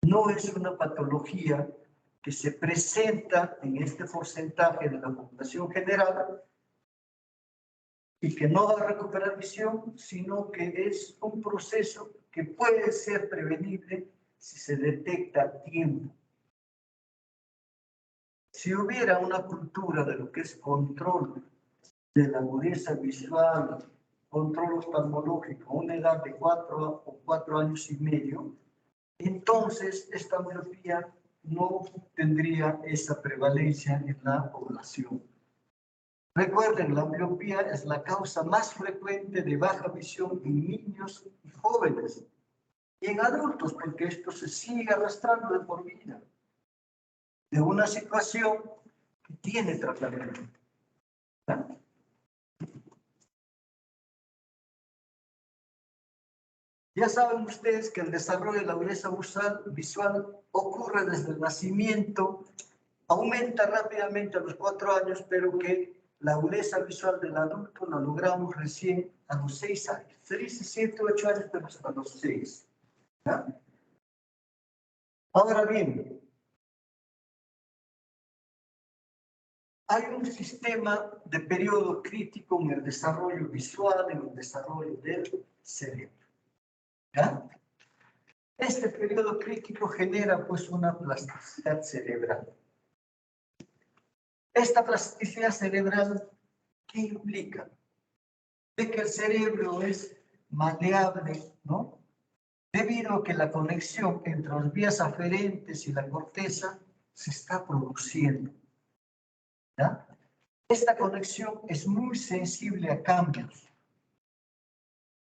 No es una patología que se presenta en este porcentaje de la población general y que no va a recuperar visión, sino que es un proceso que puede ser prevenible si se detecta a tiempo. Si hubiera una cultura de lo que es control de la agudeza visual, control oftalmológico, a una edad de 4 o 4 años y medio, entonces esta miopía no tendría esa prevalencia en la población. Recuerden, la miopía es la causa más frecuente de baja visión en niños y jóvenes y en adultos, porque esto se sigue arrastrando de por vida de una situación que tiene tratamiento. ¿No? Ya saben ustedes que el desarrollo de la agudeza visual ocurre desde el nacimiento, aumenta rápidamente a los 4 años, pero que la agudeza visual del adulto la logramos recién a los 6 años. Se dice 7, 8 años, pero hasta los 6. ¿Ya? Ahora bien, hay un sistema de periodo crítico en el desarrollo visual, en el desarrollo del cerebro. ¿Ya? Este periodo crítico genera pues una plasticidad cerebral. Esta plasticidad cerebral, ¿qué implica? De que el cerebro es maleable, ¿no? Debido a que la conexión entre las vías aferentes y la corteza se está produciendo. ¿Ya? Esta conexión es muy sensible a cambios.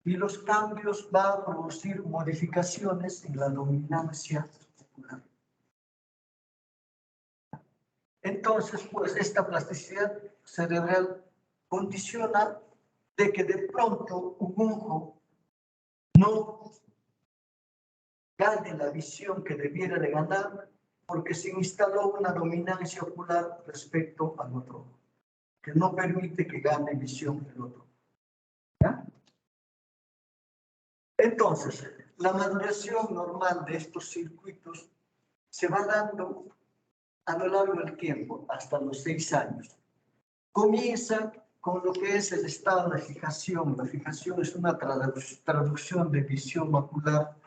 Y los cambios van a producir modificaciones en la dominancia ocular. Entonces, pues, esta plasticidad cerebral condiciona de que de pronto un ojo no gane la visión que debiera de ganar porque se instaló una dominancia ocular respecto al otro ojo, que no permite que gane visión el otro. ¿Ya? Entonces, la maduración normal de estos circuitos se va dando a lo largo del tiempo, hasta los 6 años. Comienza con lo que es el estado de fijación. La fijación es una traducción de visión macular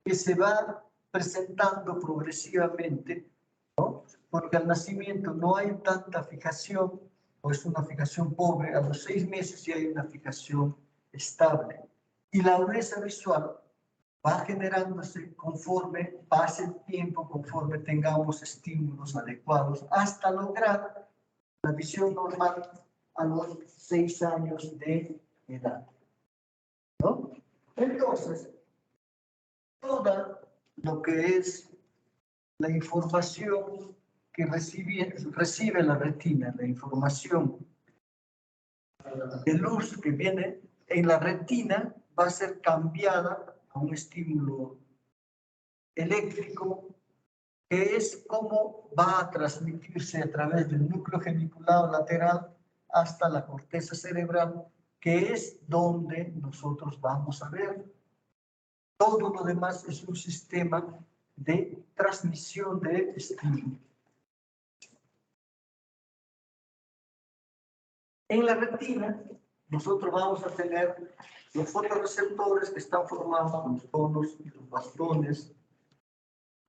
que se va presentando progresivamente, ¿no? Porque al nacimiento no hay tanta fijación, o es una fijación pobre. A los 6 meses ya hay una fijación estable. Y la agudeza visual va generándose conforme pase el tiempo, conforme tengamos estímulos adecuados, hasta lograr la visión normal a los 6 años de edad, ¿no? Entonces, toda lo que es la información que recibe la retina, la información de luz que viene en la retina, va a ser cambiada a un estímulo eléctrico, que es cómo va a transmitirse a través del núcleo geniculado lateral hasta la corteza cerebral, que es donde nosotros vamos a ver. Todo lo demás es un sistema de transmisión de estímulo. En la retina, nosotros vamos a tener los fotorreceptores que están formados con los conos y los bastones,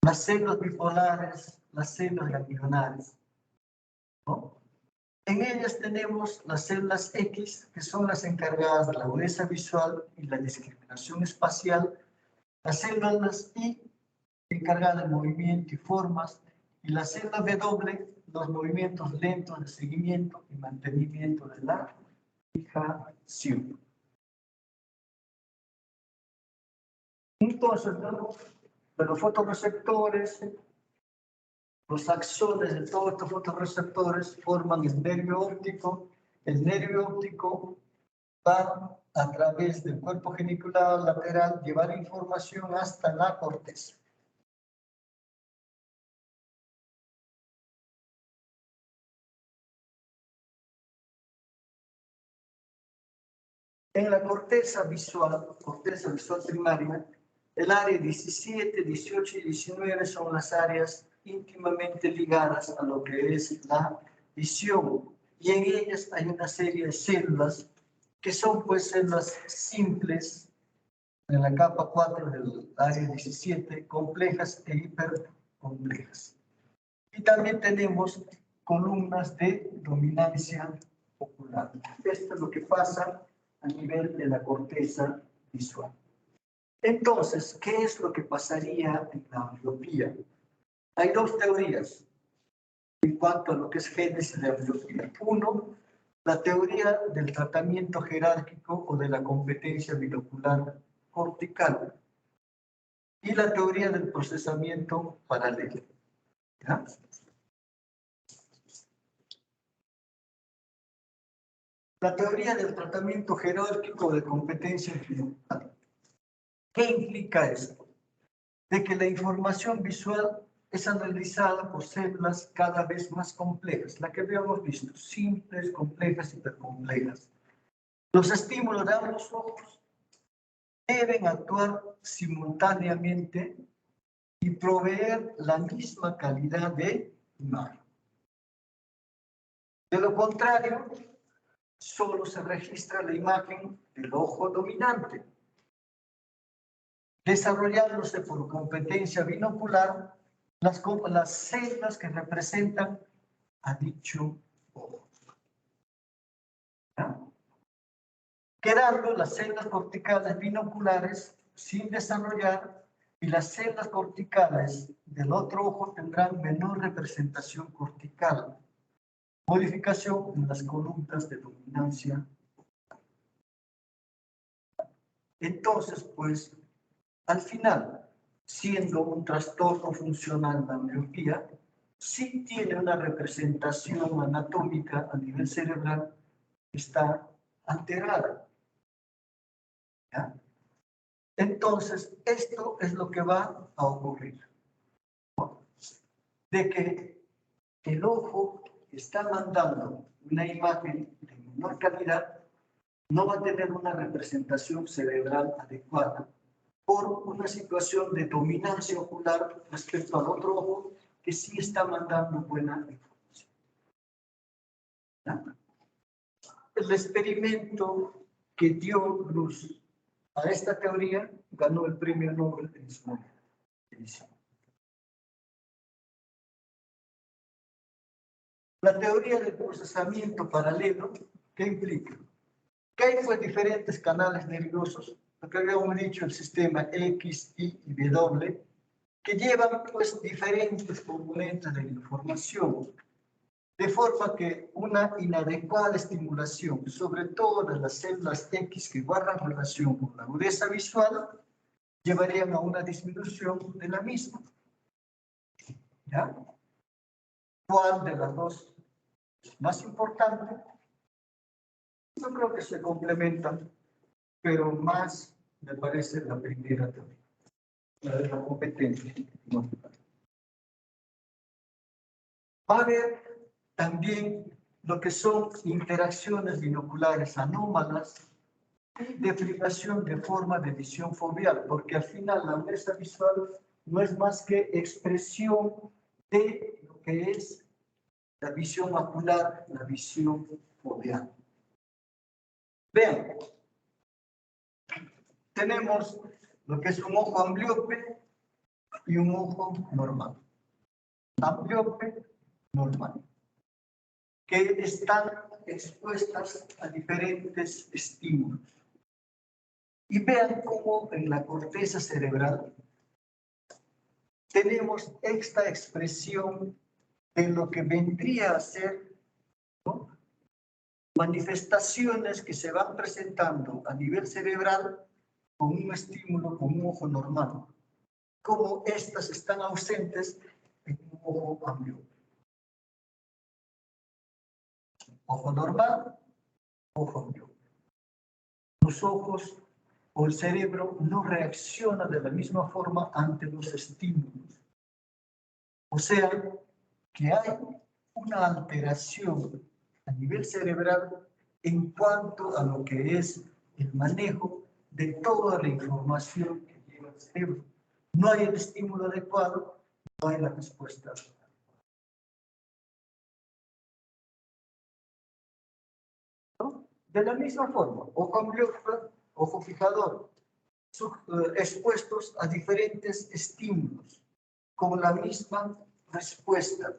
las células bipolares, las células ganglionares, ¿no? En ellas tenemos las células X, que son las encargadas de la agudeza visual y la discriminación espacial, las células Y, encargadas del movimiento y formas, y la célula W, los movimientos lentos de seguimiento y mantenimiento de la fijación. Entonces, de los fotorreceptores, los axones de todos estos fotorreceptores forman el nervio óptico. El nervio óptico va a través del cuerpo genicular lateral, llevar información hasta la corteza. En la corteza visual primaria, el área 17, 18 y 19 son las áreas íntimamente ligadas a lo que es la visión. Y en ellas hay una serie de células que son pues células simples en la capa 4 del área 17, complejas e hipercomplejas. Y también tenemos columnas de dominancia ocular. Esto es lo que pasa a nivel de la corteza visual. Entonces, ¿qué es lo que pasaría en la ambliopía? Hay dos teorías en cuanto a lo que es génesis de ambliopía. Uno, la teoría del tratamiento jerárquico o de la competencia binocular cortical, y la teoría del procesamiento paralelo. ¿Ya? La teoría del tratamiento jerárquico de competencia binocular. ¿Qué implica esto? De que la información visual es analizada por células cada vez más complejas, la que habíamos visto, simples, complejas, hipercomplejas. Los estímulos de ambos ojos deben actuar simultáneamente y proveer la misma calidad de imagen. De lo contrario, solo se registra la imagen del ojo dominante, desarrollándose por competencia binocular las células que representan a dicho ojo. ¿Ya? Quedando las células corticales binoculares sin desarrollar, y las células corticales del otro ojo tendrán menor representación cortical, modificación en las columnas de dominancia. Entonces, pues, al final, siendo un trastorno funcional la miopía, sí tiene una representación anatómica a nivel cerebral está alterada. ¿Ya? Entonces, esto es lo que va a ocurrir, ¿no? De que el ojo está mandando una imagen de menor calidad, no va a tener una representación cerebral adecuada por una situación de dominancia ocular respecto al otro ojo que sí está mandando buena información. ¿Ya? El experimento que dio luz a esta teoría ganó el premio Nobel en su momento. La teoría del procesamiento paralelo, ¿qué implica? Que hay pues diferentes canales nerviosos, lo que habíamos dicho, el sistema X, Y y W, que llevan pues diferentes componentes de la información, de forma que una inadecuada estimulación, sobre todo de las células X que guardan relación con la agudeza visual, llevarían a una disminución de la misma. ¿Ya? ¿Cuál de las dos es más importante? Yo creo que se complementan, pero más me parece la primera teoría, la de la competencia. Va a haber también lo que son interacciones binoculares anómalas y deprivación de forma de visión foveal, porque al final la agudeza visual no es más que expresión de lo que es la visión macular, la visión foveal. Vean, tenemos lo que es un ojo ambliope y un ojo normal. Ambliope, normal, que están expuestas a diferentes estímulos. Y vean cómo en la corteza cerebral tenemos esta expresión de lo que vendría a ser, ¿no?, manifestaciones que se van presentando a nivel cerebral con un estímulo, con un ojo normal, como estas están ausentes en un ojo ambliope. Ojo normal, ojo ambliope. Los ojos o el cerebro no reacciona de la misma forma ante los estímulos. O sea, que hay una alteración a nivel cerebral en cuanto a lo que es el manejo de toda la información que lleva el cerebro. No hay el estímulo adecuado, no hay la respuesta adecuada. ¿No? De la misma forma, ojo ambliope, ojo fijador, expuestos a diferentes estímulos, con la misma respuesta.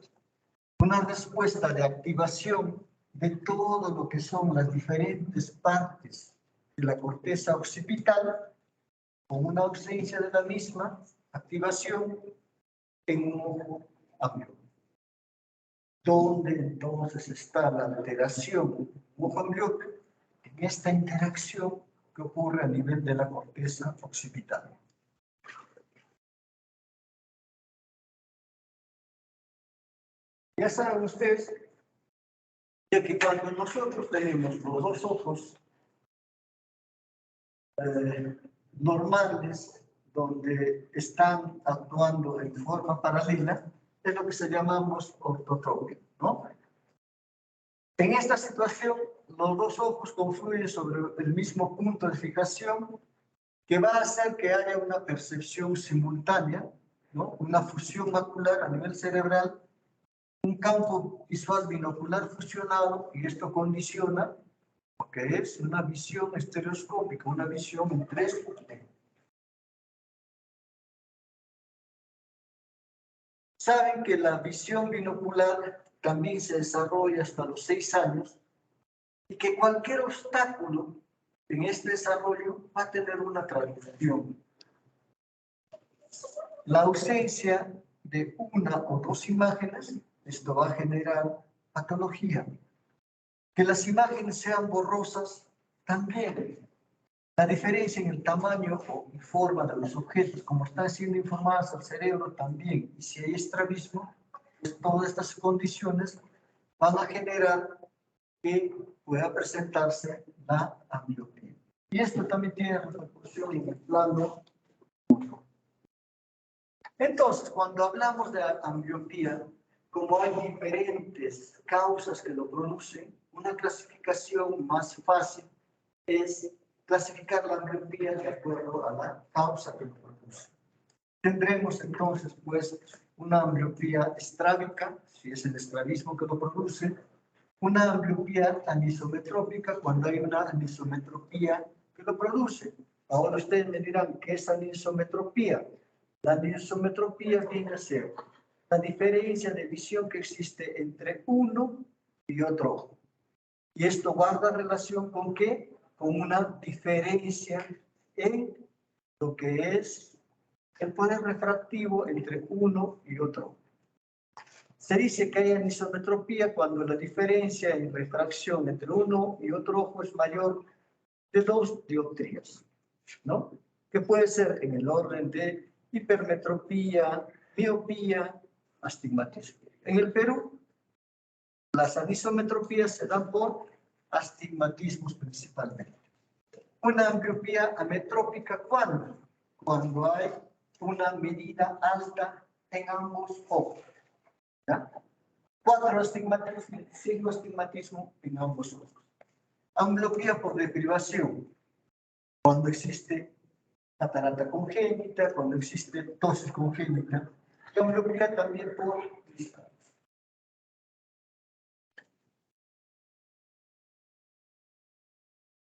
Una respuesta de activación de todo lo que son las diferentes partes de la corteza occipital, con una ausencia de la misma activación en un ojo ambliope. ¿Dónde entonces está la alteración ojo ambliope? En esta interacción que ocurre a nivel de la corteza occipital. Ya saben ustedes que cuando nosotros tenemos los dos ojos normales, donde están actuando en forma paralela, es lo que se llamamos ortotropia, ¿no? En esta situación, los dos ojos confluyen sobre el mismo punto de fijación, que va a hacer que haya una percepción simultánea, ¿no? Una fusión macular a nivel cerebral, un campo visual binocular fusionado, y esto condiciona lo que es una visión estereoscópica, una visión en 3D. Saben que la visión binocular también se desarrolla hasta los 6 años y que cualquier obstáculo en este desarrollo va a tener una traducción. La ausencia de una o dos imágenes, esto va a generar patología. Que las imágenes sean borrosas, también. La diferencia en el tamaño o forma de los objetos, como están siendo informadas al cerebro, también. Y si hay estrabismo, pues todas estas condiciones van a generar que pueda presentarse la ambliopía. Y esto también tiene repercusión en el plano. Entonces, cuando hablamos de ambliopía, como hay diferentes causas que lo producen, una clasificación más fácil es clasificar la ambliopía de acuerdo a la causa que lo produce. Tendremos entonces, pues, una ambliopía estrábica, si es el estrabismo que lo produce, una ambliopía anisometrópica cuando hay una anisometropía que lo produce. Ahora ustedes me dirán, ¿qué es anisometropía? La anisometropía viene a ser la diferencia de visión que existe entre uno y otro ojo. Y esto guarda relación con ¿qué? Con una diferencia en lo que es el poder refractivo entre uno y otro. Se dice que hay anisometropía cuando la diferencia en refracción entre uno y otro ojo es mayor de 2 dioptrías, ¿no? Que puede ser en el orden de hipermetropía, miopía, astigmatismo. En el Perú, las anisometropías se dan por astigmatismos principalmente. Una ambliopía ametrópica, ¿cuándo? Cuando hay una medida alta en ambos ojos. ¿Ya? 4 astigmatismo, 5 astigmatismo en ambos ojos. Ambliopía por deprivación, cuando existe catarata congénita, cuando existe ptosis congénita, y ambliopía también por cristal.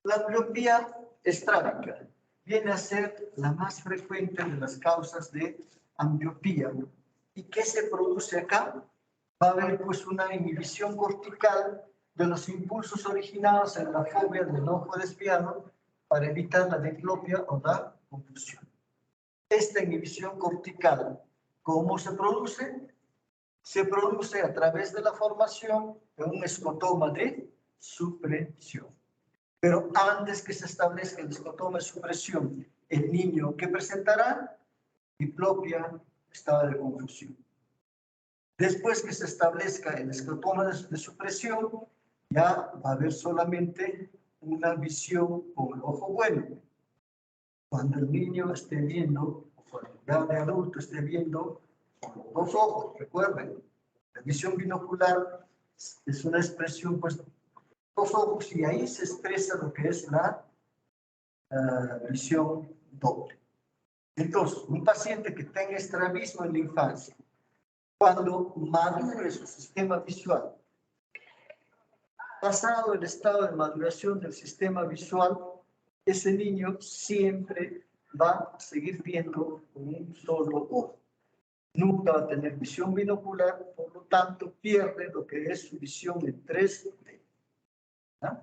La ambliopía estrábica viene a ser la más frecuente de las causas de ambliopía. ¿Y qué se produce acá? Va a haber pues una inhibición cortical de los impulsos originados en la fobia del ojo desviado para evitar la diplopia o la confusión. Esta inhibición cortical, ¿cómo se produce? Se produce a través de la formación de un escotoma de supresión. Pero antes que se establezca el escotoma de supresión, el niño que presentará diplopia, estado de confusión. Después que se establezca el escotoma de supresión, ya va a haber solamente una visión con el ojo bueno. Cuando el niño esté viendo, o cuando ya de adulto esté viendo con los 2 ojos, recuerden, la visión binocular es una expresión, pues, 2 ojos, y ahí se expresa lo que es la visión doble. Entonces, un paciente que tenga estrabismo en la infancia, cuando madure su sistema visual, pasado el estado de maduración del sistema visual, ese niño siempre va a seguir viendo con un solo ojo. Nunca va a tener visión binocular, por lo tanto pierde lo que es su visión en 3D. ¿Ah?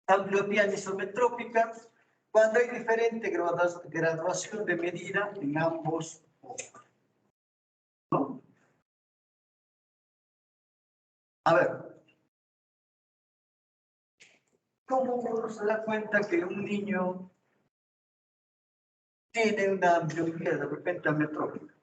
Ambliopía anisometrópica, cuando hay diferente graduación de medida en ambos ojos. ¿No? A ver, ¿cómo uno se da cuenta que un niño tiene una ambliopía de repente ametrópica?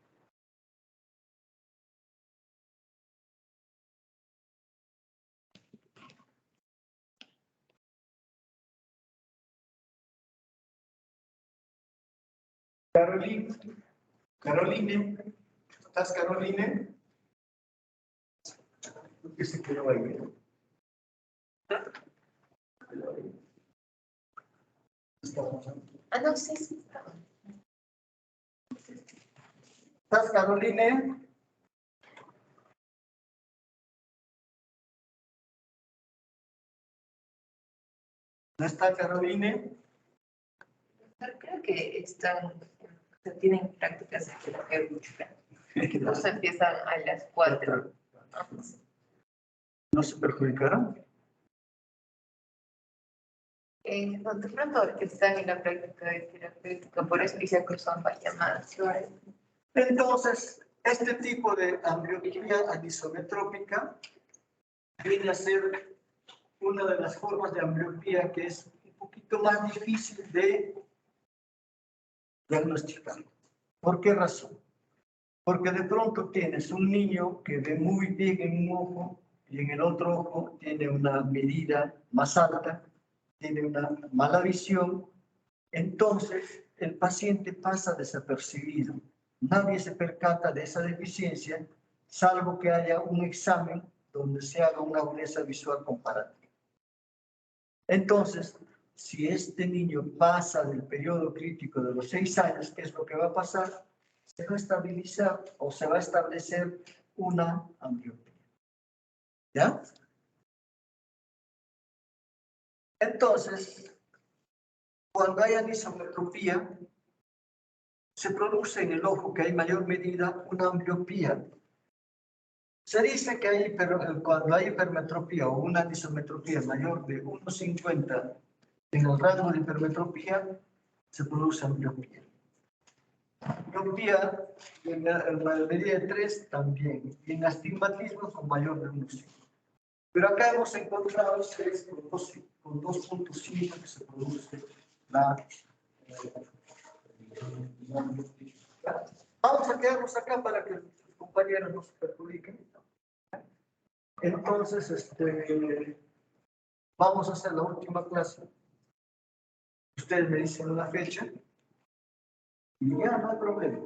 Caroline, ¿estás, Caroline? ¿Por qué se quedó ahí? Ah, no, sí, sí. ¿Estás, Caroline? ¿No está, Caroline? Creo que se tienen prácticas de terapia grupal. No se empiezan a las 4. ¿No se perjudicará? De pronto están en la práctica de terapéutica, por eso se cruzan para llamadas. Entonces, este tipo de ambliopía anisometrópica viene a ser una de las formas de ambliopía que es un poquito más difícil de diagnosticar. ¿Por qué razón? Porque de pronto tienes un niño que ve muy bien en un ojo y en el otro ojo tiene una medida más alta, tiene una mala visión, entonces el paciente pasa desapercibido. Nadie se percata de esa deficiencia, salvo que haya un examen donde se haga una agudeza visual comparativa. Entonces, si este niño pasa del periodo crítico de los 6 años, ¿qué es lo que va a pasar? Se va a estabilizar o se va a establecer una ambliopía. ¿Ya? Entonces, cuando hay anisometropía, se produce en el ojo que hay mayor medida una ambliopía. Se dice que cuando hay hipermetropía o una anisometropía mayor de 1,50 en el rango de hipermetropía, se produce ambliopía. Ambliopía en la medida de 3 también, y en astigmatismo con mayor de 1,5. Pero acá hemos encontrado 6 con 2,5 que se produce la ambliopía. Vamos a quedarnos acá para que los compañeros nos perjudiquen. Entonces, vamos a hacer la última clase. Ustedes me dicen una fecha y ya no hay problema.